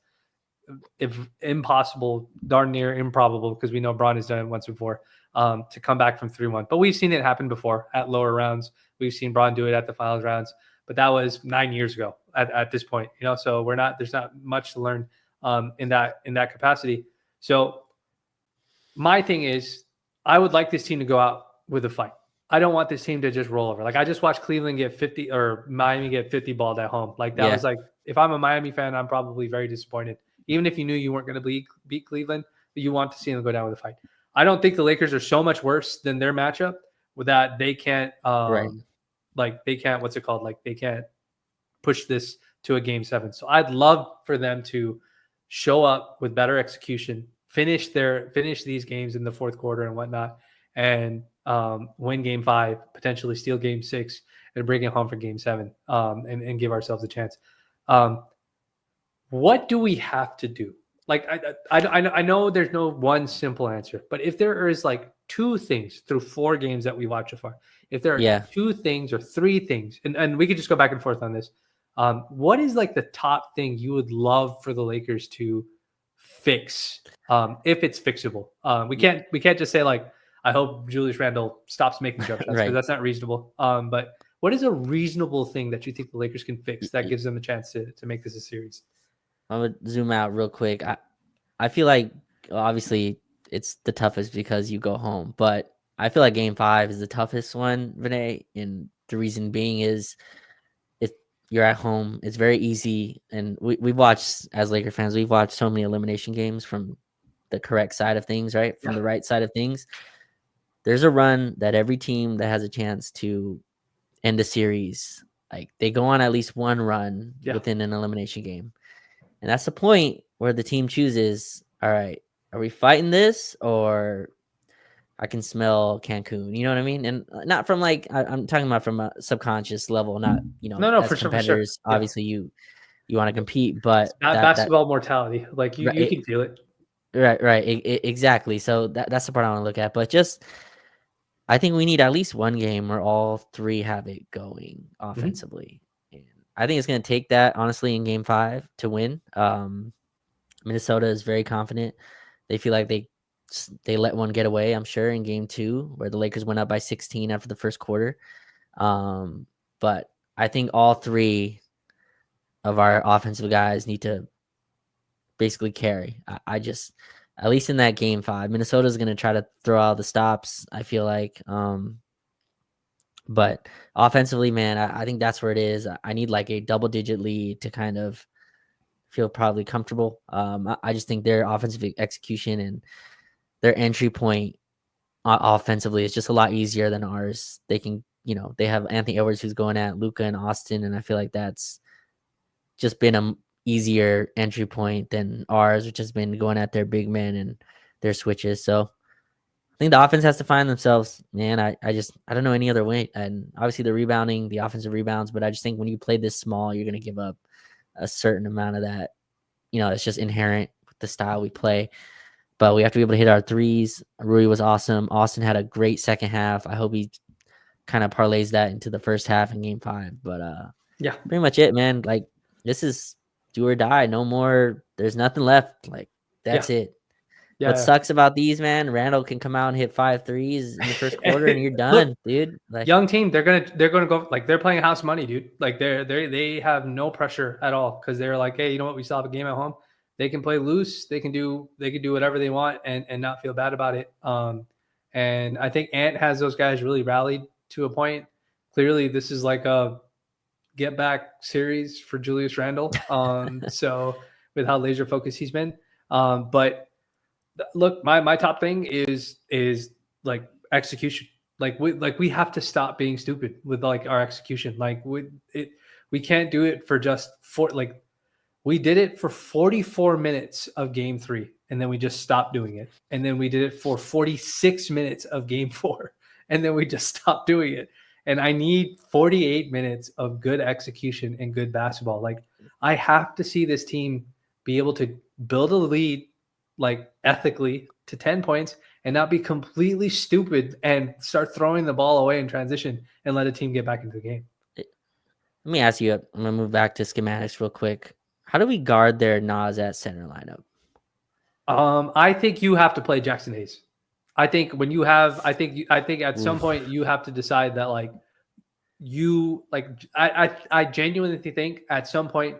impossible, darn near improbable, because we know Braun has done it once before, to come back from 3-1. But we've seen it happen before at lower rounds. We've seen Braun do it at the finals rounds, but that was 9 years ago at this point, so there's not much to learn in that capacity. So my thing is, I would like this team to go out with a fight. I don't want this team to just roll over. Like, I just watched Cleveland get 50, or Miami get 50 balled at home. Like, that was like, if I'm a Miami fan, I'm probably very disappointed. Even if you knew you weren't going to beat Cleveland, you want to see them go down with a fight. I don't think the Lakers are so much worse than their matchup with that they can't, like, they can't, what's it called? Like, they can't push this to a game 7. So I'd love for them to show up with better execution, finish these games in the fourth quarter and whatnot, and win game 5, potentially steal game 6, and bring it home for game 7, and give ourselves a chance. What do we have to do? Like, I know there's no one simple answer, but if there is like 2 things through 4 games that we watched so far, if there are 2 things or 3 things, and we could just go back and forth on this, what is like the top thing you would love for the Lakers to fix, if it's fixable? We can't just say like, I hope Julius Randle stops making jump shots, because that's not reasonable. But what is a reasonable thing that you think the Lakers can fix that gives them a chance to make this a series? I would zoom out real quick. I feel like, obviously it's the toughest because you go home, but I feel like game 5 is the toughest one, Vinay. And the reason being is, you're at home. It's very easy. And we've watched, as Laker fans, we've watched so many elimination games from the correct side of things, right? From the right side of things. There's a run that every team that has a chance to end a series, like, they go on at least one run within an elimination game. And that's the point where the team chooses, all right, are we fighting this, or I can smell Cancun? You know what I mean? And not from like, I'm talking about from a subconscious level, not, no, as for competitors, sure. Obviously you want to compete, but it's not basketball mortality. Like, you can feel it. Right. Exactly. So that's the part I want to look at. But just, I think we need at least one game where all 3 have it going offensively. And I think it's going to take that, honestly, in game 5 to win. Minnesota is very confident. They feel like they let one get away, I'm sure, in game 2 where the Lakers went up by 16 after the first quarter. But I think all 3 of our offensive guys need to basically carry. I just, at least in that game 5, Minnesota's going to try to throw out the stops, I feel like. But offensively, man, I think that's where it is. I need like a double-digit lead to kind of feel probably comfortable. I just think their offensive execution and their entry point offensively is just a lot easier than ours. They can, they have Anthony Edwards who's going at Luka and Austin, and I feel like that's just been a easier entry point than ours, which has been going at their big men and their switches. So I think the offense has to find themselves, man. I don't know any other way. And obviously the rebounding, the offensive rebounds, but I just think when you play this small, you're going to give up a certain amount of that. It's just inherent with the style we play. But we have to be able to hit our threes. Rui was awesome. Austin had a great second half. I hope he kind of parlays that into the first half in game 5. But yeah, pretty much it, man. Like, this is do or die. No more. There's nothing left. Like, that's it. Yeah. What sucks about these, man, Randall can come out and hit 5 threes in the first quarter and you're done. Look, dude. Like, young team, they're gonna go, like, they're playing house money, dude. Like, they have no pressure at all because they're like, hey, you know what? We still have a game at home. They can play loose. They can do whatever they want and not feel bad about it. And I think Ant has those guys really rallied to a point. Clearly, this is like a get back series for Julius Randle. So with how laser focused he's been, but look, my top thing is like execution. Like we have to stop being stupid with like our execution. Like we can't do it for just we did it for 44 minutes of game 3 and then we just stopped doing it. And then we did it for 46 minutes of game 4 and then we just stopped doing it. And I need 48 minutes of good execution and good basketball. Like, I have to see this team be able to build a lead, like, ethically to 10 points and not be completely stupid and start throwing the ball away in transition and let a team get back into the game. Let me ask you, I'm going to move back to schematics real quick. How do we guard their Nas at center lineup? I think you have to play Jackson Hayes. I think when you have, I think at some point you have to decide that I genuinely think at some point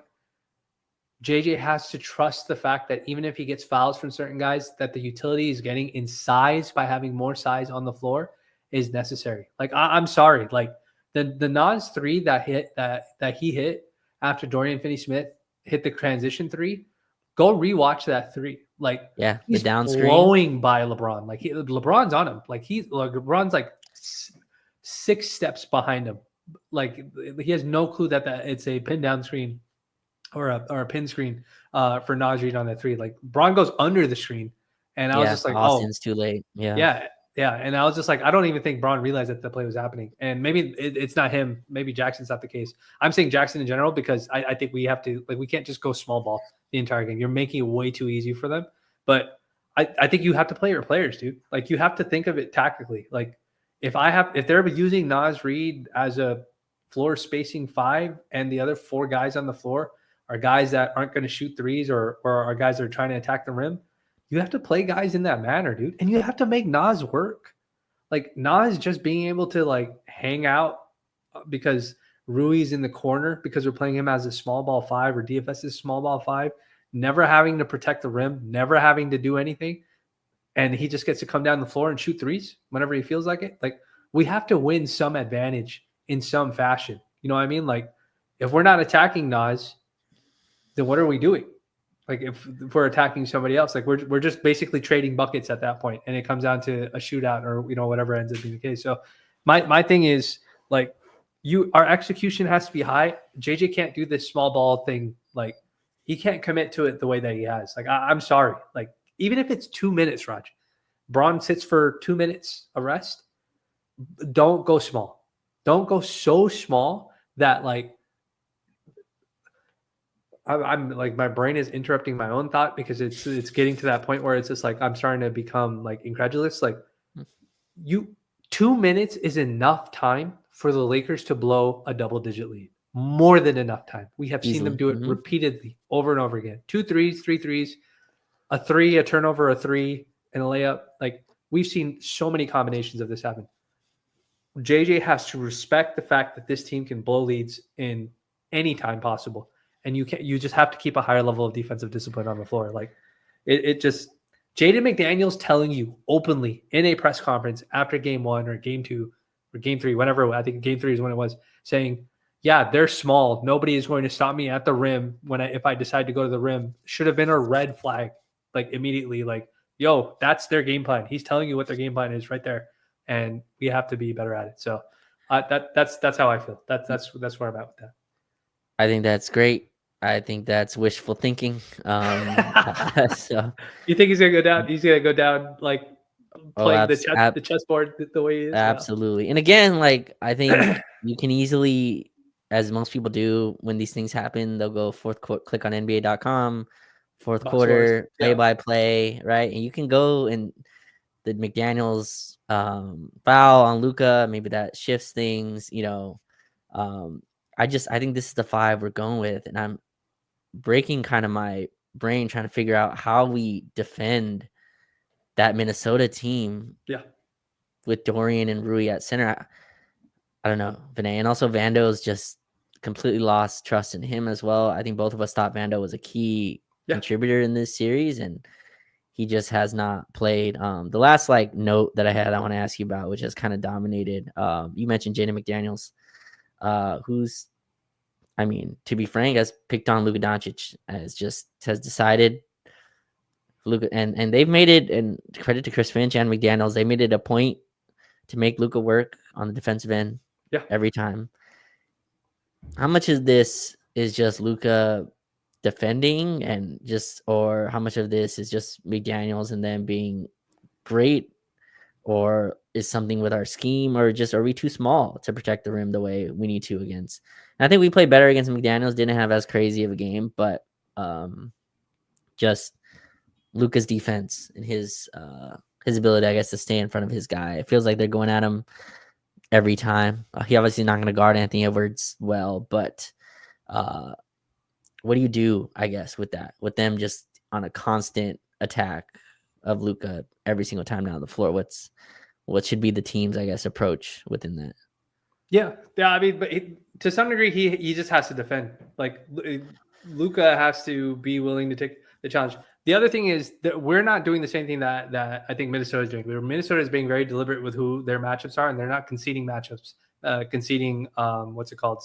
JJ has to trust the fact that even if he gets fouls from certain guys, that the utility is getting in size by having more size on the floor is necessary. Like, I'm sorry, like the Nas 3 that he hit after Dorian Finney-Smith hit the transition 3, go rewatch that 3. Like, yeah, he's the down blowing by LeBron. Like, LeBron's on him. Like, LeBron's like 6 steps behind him. Like, he has no clue that it's a pin down screen or a pin screen for Nas Reed on that 3. Like, LeBron goes under the screen, and I was just like, Austin's too late. Yeah. And I was just like, I don't even think Braun realized that the play was happening. And maybe it's not him. Maybe Jackson's not the case. I'm saying Jackson in general because I think we have to, like, we can't just go small ball the entire game. You're making it way too easy for them. But I think you have to play your players, dude. Like, you have to think of it tactically. Like, if they're using Nas Reed as a floor spacing 5 and the other 4 guys on the floor are guys that aren't going to shoot threes or are guys that are trying to attack the rim, you have to play guys in that manner, dude. And you have to make Nas work. Like, Nas just being able to, like, hang out because Rui's in the corner because we're playing him as a small ball 5 or DFS is small ball 5, never having to protect the rim, never having to do anything. And he just gets to come down the floor and shoot threes whenever he feels like it. Like, we have to win some advantage in some fashion. You know what I mean? Like, if we're not attacking Nas, then what are we doing? Like, if we're attacking somebody else, like, we're just basically trading buckets at that point, and it comes down to a shootout or, whatever ends up being the case. So my thing is, like, our execution has to be high. JJ can't do this small ball thing. Like, he can't commit to it the way that he has. Like, I'm sorry. Like, even if it's 2 minutes, Raj, Braun sits for 2 minutes of rest. Don't go small. Don't go so small that, like, I'm like, my brain is interrupting my own thought because it's getting to that point where it's just like I'm starting to become, like, incredulous. Like, 2 minutes is enough time for the Lakers to blow a double-digit lead. More than enough time. We have seen them do it repeatedly over and over again. 2 threes, 3 threes. a three, a turnover, a three, and a layup. Like we've seen so many combinations of this happen. JJ has to respect the fact that this team can blow leads in any time possible, and you just have to keep a higher level of defensive discipline on the floor. Like it just Jaden McDaniels telling you openly in a press conference after game 1 or game 2 or game 3, whenever, I think game 3 is when it was, saying, yeah, they're small. Nobody is going to stop me at the rim if I decide to go to the rim. Should have been a red flag, like immediately. Like, yo, that's their game plan. He's telling you what their game plan is right there, and we have to be better at it. So that's how I feel. That's where I'm at with that. I think that's great. I think that's wishful thinking. So you think he's gonna go down? He's gonna go down like playing the chessboard the way he is. Absolutely. And again, like I think you can easily, as most people do, when these things happen, they'll go fourth quarter, click on NBA.com, fourth quarter, play by play, right? And you can go and the McDaniels foul on Luka, maybe that shifts things, you know. I think this is the 5 we're going with, and I'm breaking kind of my brain trying to figure out how we defend that Minnesota team. Yeah. With Dorian and Rui at center. I don't know, Vinay. And also Vando's just completely lost trust in him as well. I think both of us thought Vando was a key contributor in this series, and he just has not played. The last note that I want to ask you about, which has kind of dominated. You mentioned Jaden McDaniels, who's, I mean, to be frank, has picked on Luka Doncic, has decided Luka, and they've made it, and credit to Chris Finch and McDaniels, they made it a point to make Luka work on the defensive end every time. How much of this is just Luka defending or how much of this is just McDaniels and them being great, or is something with our scheme, or just are we too small to protect the rim the way we need to against? And I think we played better against McDaniels, didn't have as crazy of a game, but just Luka's defense and his ability, I guess, to stay in front of his guy. It feels like they're going at him every time. He obviously not going to guard Anthony Edwards well, but what do you do, I guess, with that? With them just on a constant attack of Luka every single time down the floor? What should be the team's, I guess, approach within that? Yeah. I mean, but to some degree, he just has to defend. Like Luka has to be willing to take the challenge. The other thing is that we're not doing the same thing that I think Minnesota is doing. Minnesota is being very deliberate with who their matchups are, and they're not conceding matchups, conceding what's it called?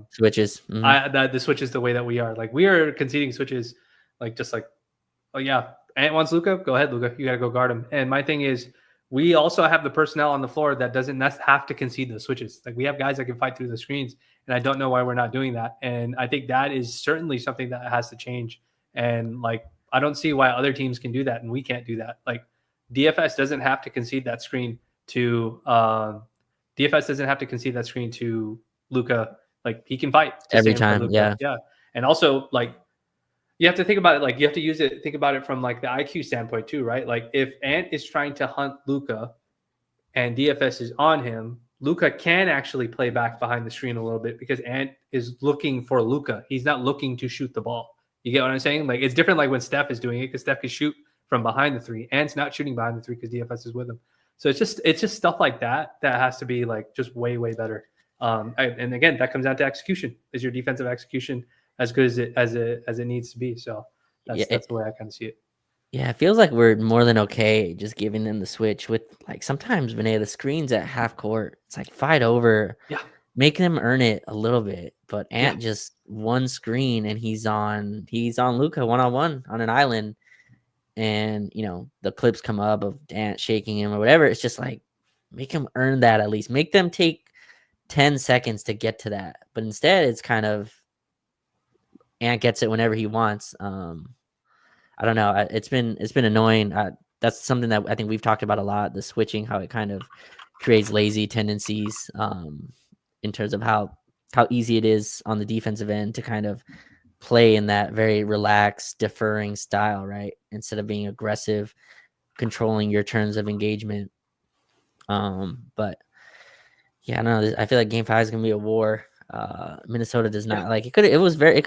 Switches. Mm-hmm. The switches the way that we are. Like we are conceding switches, oh yeah, Ant wants Luka, go ahead, Luka, you got to go guard him. And my thing is, we also have the personnel on the floor that doesn't have to concede those switches. Like we have guys that can fight through the screens, and I don't know why we're not doing that. And I think that is certainly something that has to change. And I don't see why other teams can do that and we can't do that. Like DFS doesn't have to concede that screen to Luka. Like he can fight every time. Yeah. And also you have to think about it. You have to think about it from the IQ standpoint too, right? Like if Ant is trying to hunt Luka and DFS is on him, Luka can actually play back behind the screen a little bit because Ant is looking for Luka. He's not looking to shoot the ball. You get what I'm saying? It's different when Steph is doing it because Steph can shoot from behind the 3. Ant's not shooting behind the 3 because DFS is with him. So it's just stuff like that has to be just way, way better. And again, that comes down to execution. Is your defensive execution as good as it needs to be? So that's the way I kind of see it. Yeah, it feels like we're more than okay just giving them the switch with sometimes Vinay, the screens at half court. It's fight over. Yeah. Make them earn it a little bit, but Ant just one screen and he's on Luka one-on-one on an island, and the clips come up of Ant shaking him or whatever. It's just make him earn that at least. Make them take 10 seconds to get to that, but instead it's kind of Ant gets it whenever he wants. I don't know. It's been annoying. That's something that I think we've talked about a lot. The switching, how it kind of creates lazy tendencies. In terms of how easy it is on the defensive end to kind of play in that very relaxed, deferring style, right? Instead of being aggressive, controlling your terms of engagement. But yeah, I don't know. I feel like Game 5 is gonna be a war. Minnesota does not it could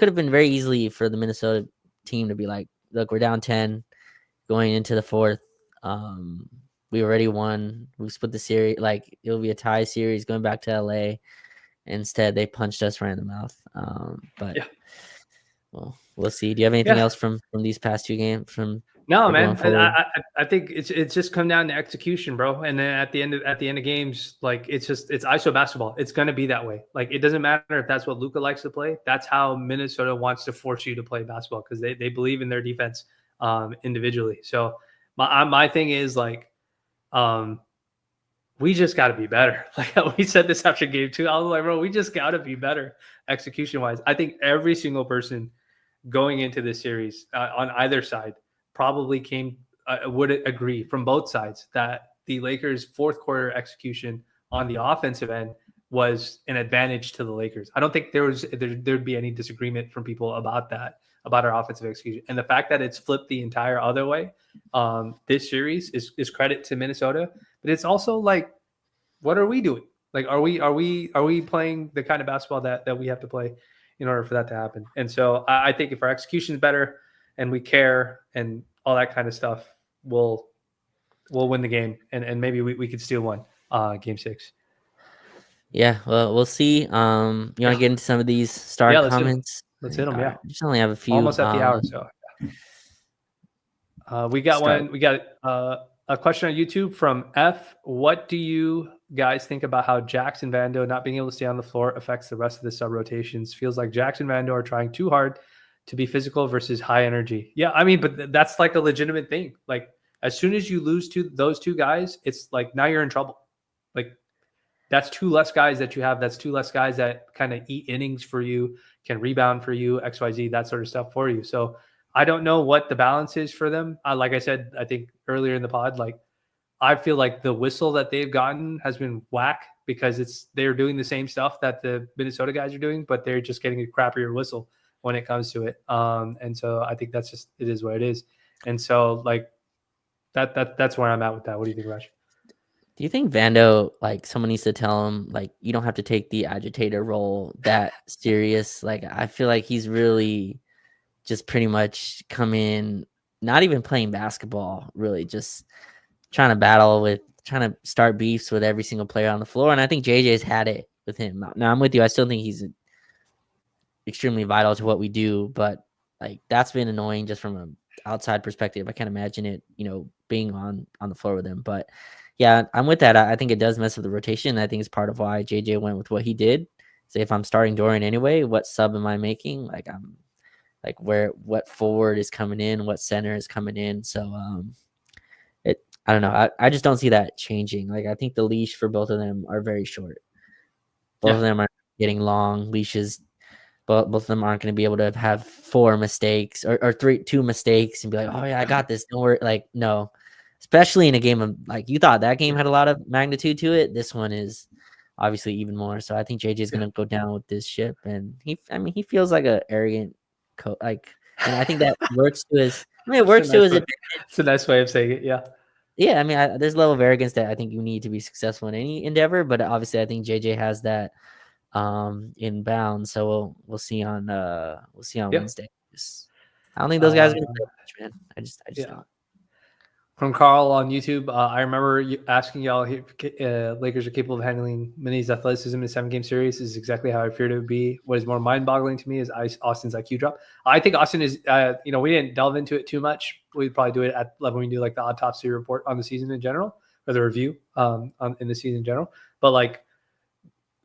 have been very easily for the Minnesota team to be look, we're down 10 going into the fourth. We already won. We split the series. Like, it'll be a tie series going back to LA. Instead, they punched us right in the mouth. But Yeah. well, we'll see. Do you have anything else from these past two games No, man. going forward? I think it's just come down to execution, bro. And then at the end of games, like it's ISO basketball. It's gonna be that way. Like it doesn't matter if that's what Luka likes to play. That's how Minnesota wants to force you to play basketball because they believe in their defense individually. So my thing is like we just got to be better. Like we said this after game 2. I was like, bro, we just got to be better execution wise. I think every single person going into this series on either side probably would agree from both sides that the Lakers' fourth quarter execution on the offensive end was an advantage to the Lakers. I don't think there'd be any disagreement from people about that, about our offensive execution. And the fact that it's flipped the entire other way this series is credit to Minnesota. But it's also like, what are we doing? Like, are we playing the kind of basketball that we have to play in order for that to happen? And so I think if our execution is better and we care and all that kind of stuff, we'll win the game and maybe we could steal one game 6. Yeah, well, we'll see. You want to get into some of these star comments? Let's hit them. Yeah, I just only have a few. Almost at the hour, so we got one. We got a question on YouTube from F. What do you guys think about how Jackson Vando not being able to stay on the floor affects the rest of the sub rotations? Feels like Jackson Vando are trying too hard to be physical versus high energy. Yeah, I mean, but that's like a legitimate thing. Like as soon as you lose to those two guys, it's like now you're in trouble. Like that's 2 less guys that you have. That's 2 less guys that kind of eat innings for you, can rebound for you, XYZ, that sort of stuff for you. So I don't know what the balance is for them. Like I said, I think earlier in the pod, like I feel like the whistle that they've gotten has been whack because they're doing the same stuff that the Minnesota guys are doing, but they're just getting a crappier whistle when it comes to it. And so I think that's just, it is what it is. And so like that's where I'm at with that. What do you think, Raj? Do you think Vando, like someone needs to tell him, like, you don't have to take the agitator role that serious? Like, I feel like he's really just pretty much come in, not even playing basketball, really just trying to start beefs with every single player on the floor. And I think JJ's had it with him. Now I'm with you. I still think he's extremely vital to what we do, but like that's been annoying just from an outside perspective. I can't imagine it, being on the floor with him. But yeah, I'm with that. I think it does mess with the rotation. I think it's part of why JJ went with what he did. Say if I'm starting Dorian anyway, what sub am I making? Like what forward is coming in, what center is coming in. So I don't know. I just don't see that changing. Like I think the leash for both of them are very short. Both of them are getting long leashes. But both of them aren't going to be able to have 4 mistakes or 2 mistakes and be like, oh yeah, I got this. Don't worry. Like, no, especially in a game of like, you thought that game had a lot of magnitude to it. This one is obviously even more. So I think JJ is going to go down with this ship. And he feels like an arrogant and I think that works to his, it works to his advantage. It's a nice way of saying it. Yeah. Yeah. I mean, there's a level of arrogance that I think you need to be successful in any endeavor, but obviously I think JJ has that inbound, so we'll see on Wednesday. I don't think those guys are gonna play much, man. I just don't. From Carl on YouTube, I remember asking y'all Lakers are capable of handling Minnie's athleticism in a 7-game series. This is exactly how I feared it would be. What is more mind-boggling to me is Austin's IQ drop. I think Austin is, we didn't delve into it too much. We'd probably do it at level when we do like the autopsy report on the season in general, or the review in the season in general. But like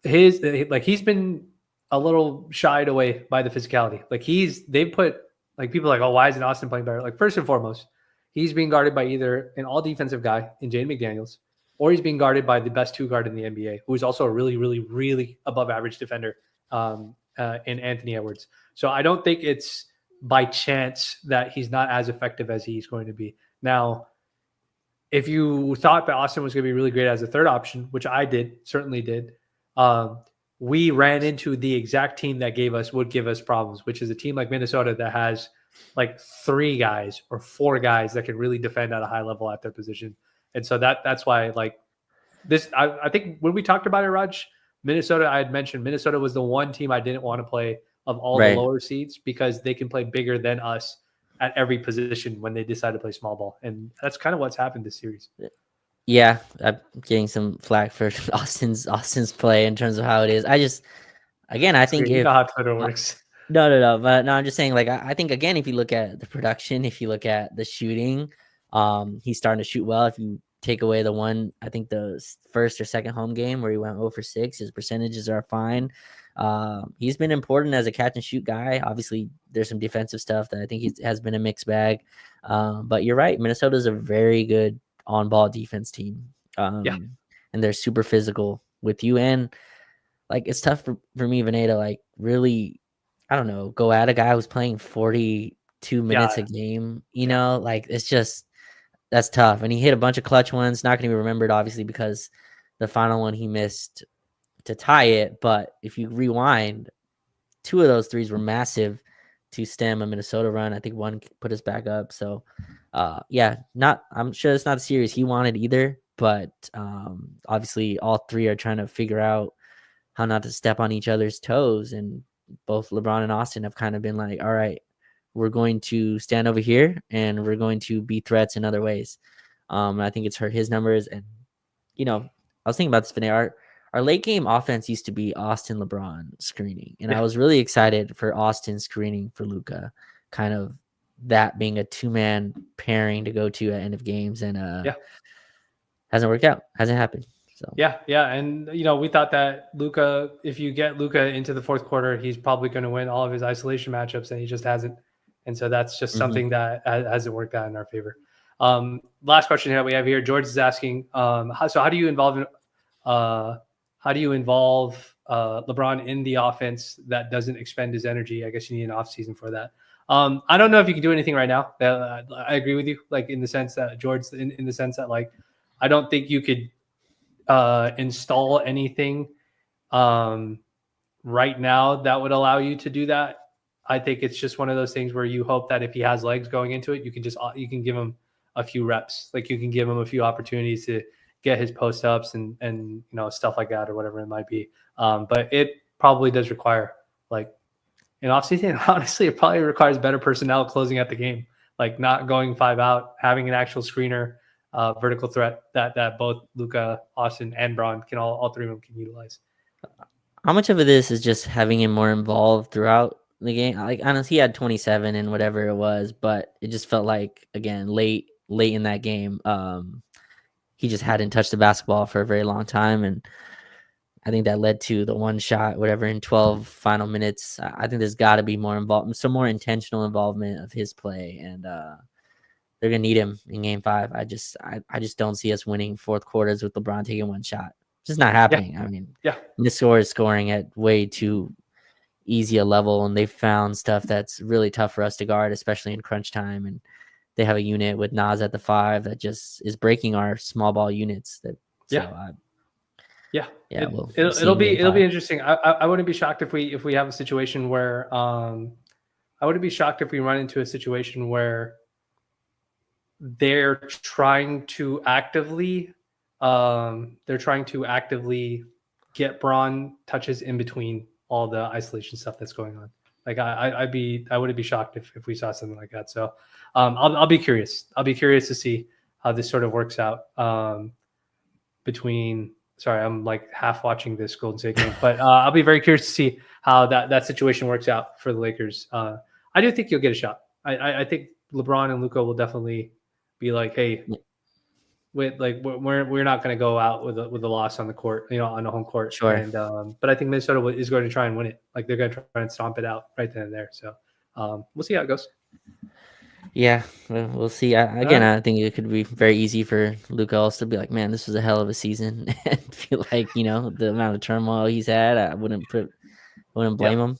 he's been a little shied away by the physicality. Like they've put like people are like, oh, why isn't Austin playing better? Like first and foremost, he's being guarded by either an all defensive guy in Jaden McDaniels, or he's being guarded by the best 2 guard in the NBA, who is also a really, really, really above average defender in Anthony Edwards. So I don't think it's by chance that he's not as effective as he's going to be. Now, if you thought that Austin was going to be really great as a third option, which I certainly did, we ran into the exact team that would give us problems, which is a team like Minnesota that has like 3 guys or 4 guys that can really defend at a high level at their position. And so that's why like this, I think when we talked about it, Raj, Minnesota, I had mentioned Minnesota was the one team I didn't want to play of all the lower seeds because they can play bigger than us at every position when they decide to play small ball, and that's kind of what's happened this series. Yeah, I'm getting some flack for Austin's play in terms of how it is. I It's think okay. You know if how Twitter works. no, but no, I'm just saying, like, I think again, if you look at the production, if you look at the shooting, he's starting to shoot well. If you take away the one, I think the first or second home game where he went 0 for 6, his percentages are fine. He's been important as a catch and shoot guy. Obviously, there's some defensive stuff that I think has been a mixed bag. But you're right, Minnesota's a very good on ball defense team. Yeah. And they're super physical with you. And like, it's tough for me, Vinay, to like really, I don't know, go at a guy who's playing 42 minutes a game, like it's just, that's tough. And he hit a bunch of clutch ones, not going to be remembered, obviously, because the final one he missed to tie it. But if you rewind, 2 of those threes were massive to stem a Minnesota run. I think one put us back up. So, I'm sure it's not a series he wanted either, but obviously all 3 are trying to figure out how not to step on each other's toes. And both LeBron and Austin have kind of been like, all right, we're going to stand over here and we're going to be threats in other ways. I think it's hurt his numbers. And, I was thinking about this, Vinay. Our late game offense used to be Austin LeBron screening. And I was really excited for Austin screening for Luka, kind of that being a 2-man pairing to go to at end of games. And hasn't worked out, hasn't happened. So Yeah, and we thought that Luka, if you get Luka into the fourth quarter, he's probably going to win all of his isolation matchups, and he just hasn't. And so that's just something that hasn't worked out in our favor. Last question that we have here, George is asking, how do you involve LeBron in the offense that doesn't expend his energy? I guess you need an off season for that. I don't know if you can do anything right now. I agree with you, like in the sense that George, in the sense that like I don't think you could install anything right now that would allow you to do that. I think it's just one of those things where you hope that if he has legs going into it, you can give him a few reps, like you can give him a few opportunities to get his post ups and stuff like that or whatever it might be. But it probably does require like an offseason. Honestly, it probably requires better personnel closing out the game, like not going 5 out, having an actual screener. Vertical threat that both Luka, Austin, and Braun can all 3 of them can utilize. How much of this is just having him more involved throughout the game? Like, honestly, he had 27 and whatever it was, but it just felt like, again, late in that game, he just hadn't touched the basketball for a very long time, and I think that led to the one shot, whatever, in 12 final minutes. I think there's got to be more involvement, some more intentional involvement of his play, and they're gonna need him in Game 5. I just don't see us winning fourth quarters with LeBron taking one shot. It's just not happening. Yeah. I mean, yeah, Minnesota is scoring at way too easy a level, and they found stuff that's really tough for us to guard, especially in crunch time. And they have a unit with Nas at the 5 that just is breaking our small ball units. It'll be interesting. I wouldn't be shocked if we have a situation where I wouldn't be shocked if we run into a situation where they're trying to actively get Braun touches in between all the isolation stuff that's going on. Like I wouldn't be shocked if we saw something like that. So I'll be curious. I'll be curious to see how this sort of works out sorry, I'm like half watching this Golden State game, but I'll be very curious to see how that situation works out for the Lakers. I do think you'll get a shot. I think LeBron and Luka will definitely be like, hey, we're not going to go out with a loss on the court, on the home court. Sure. And but I think Minnesota is going to try and win it. Like they're going to try and stomp it out right then and there. So we'll see how it goes. Yeah, we'll see. I think it could be very easy for Luka also to be like, man, this was a hell of a season, and feel like the amount of turmoil he's had. I wouldn't blame him.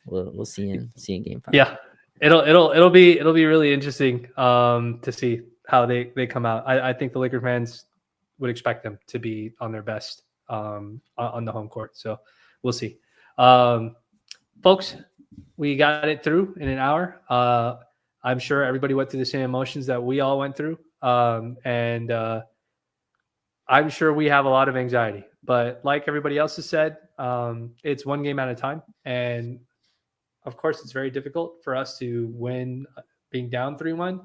We'll see in Game 5. Yeah, it'll be really interesting to see how they come out. I think the Lakers fans would expect them to be on their best on the home court. So we'll see. Folks, we got it through in an hour. I'm sure everybody went through the same emotions that we all went through. And I'm sure we have a lot of anxiety. But like everybody else has said, it's one game at a time. And Of course, it's very difficult for us to win being down 3-1,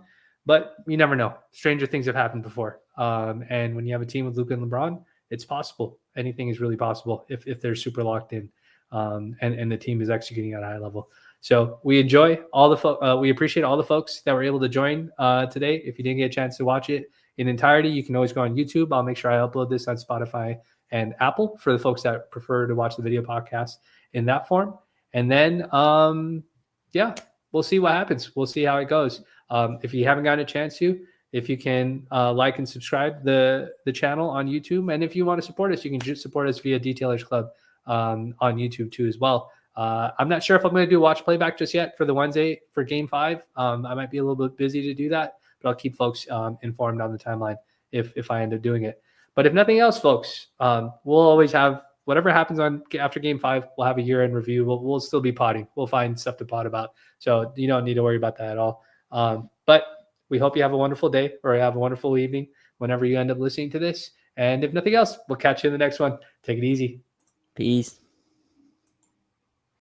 but you never know. Stranger things have happened before. And when you have a team with Luka and LeBron, it's possible. Anything is really possible if they're super locked in, and the team is executing at a high level. So we enjoy all the we appreciate all the folks that were able to join today. If you didn't get a chance to watch it in entirety, you can always go on YouTube. I'll make sure I upload this on Spotify and Apple for the folks that prefer to watch the video podcast in that form. And then, yeah, we'll see what happens. We'll see how it goes. If you haven't gotten a chance to, if you can like and subscribe the channel on YouTube. And if you want to support us, you can just support us via Detailers Club on YouTube too as well. I'm not sure if I'm going to do watch playback just yet for the Wednesday for Game 5. I might be a little bit busy to do that, but I'll keep folks informed on the timeline if I end up doing it. But if nothing else, folks, we'll always have whatever happens after Game 5. We'll have a year-end review. We'll still be potting. We'll find stuff to pot about. So you don't need to worry about that at all. But we hope you have a wonderful day or have a wonderful evening whenever you end up listening to this. And if nothing else, we'll catch you in the next one. Take it easy. Peace.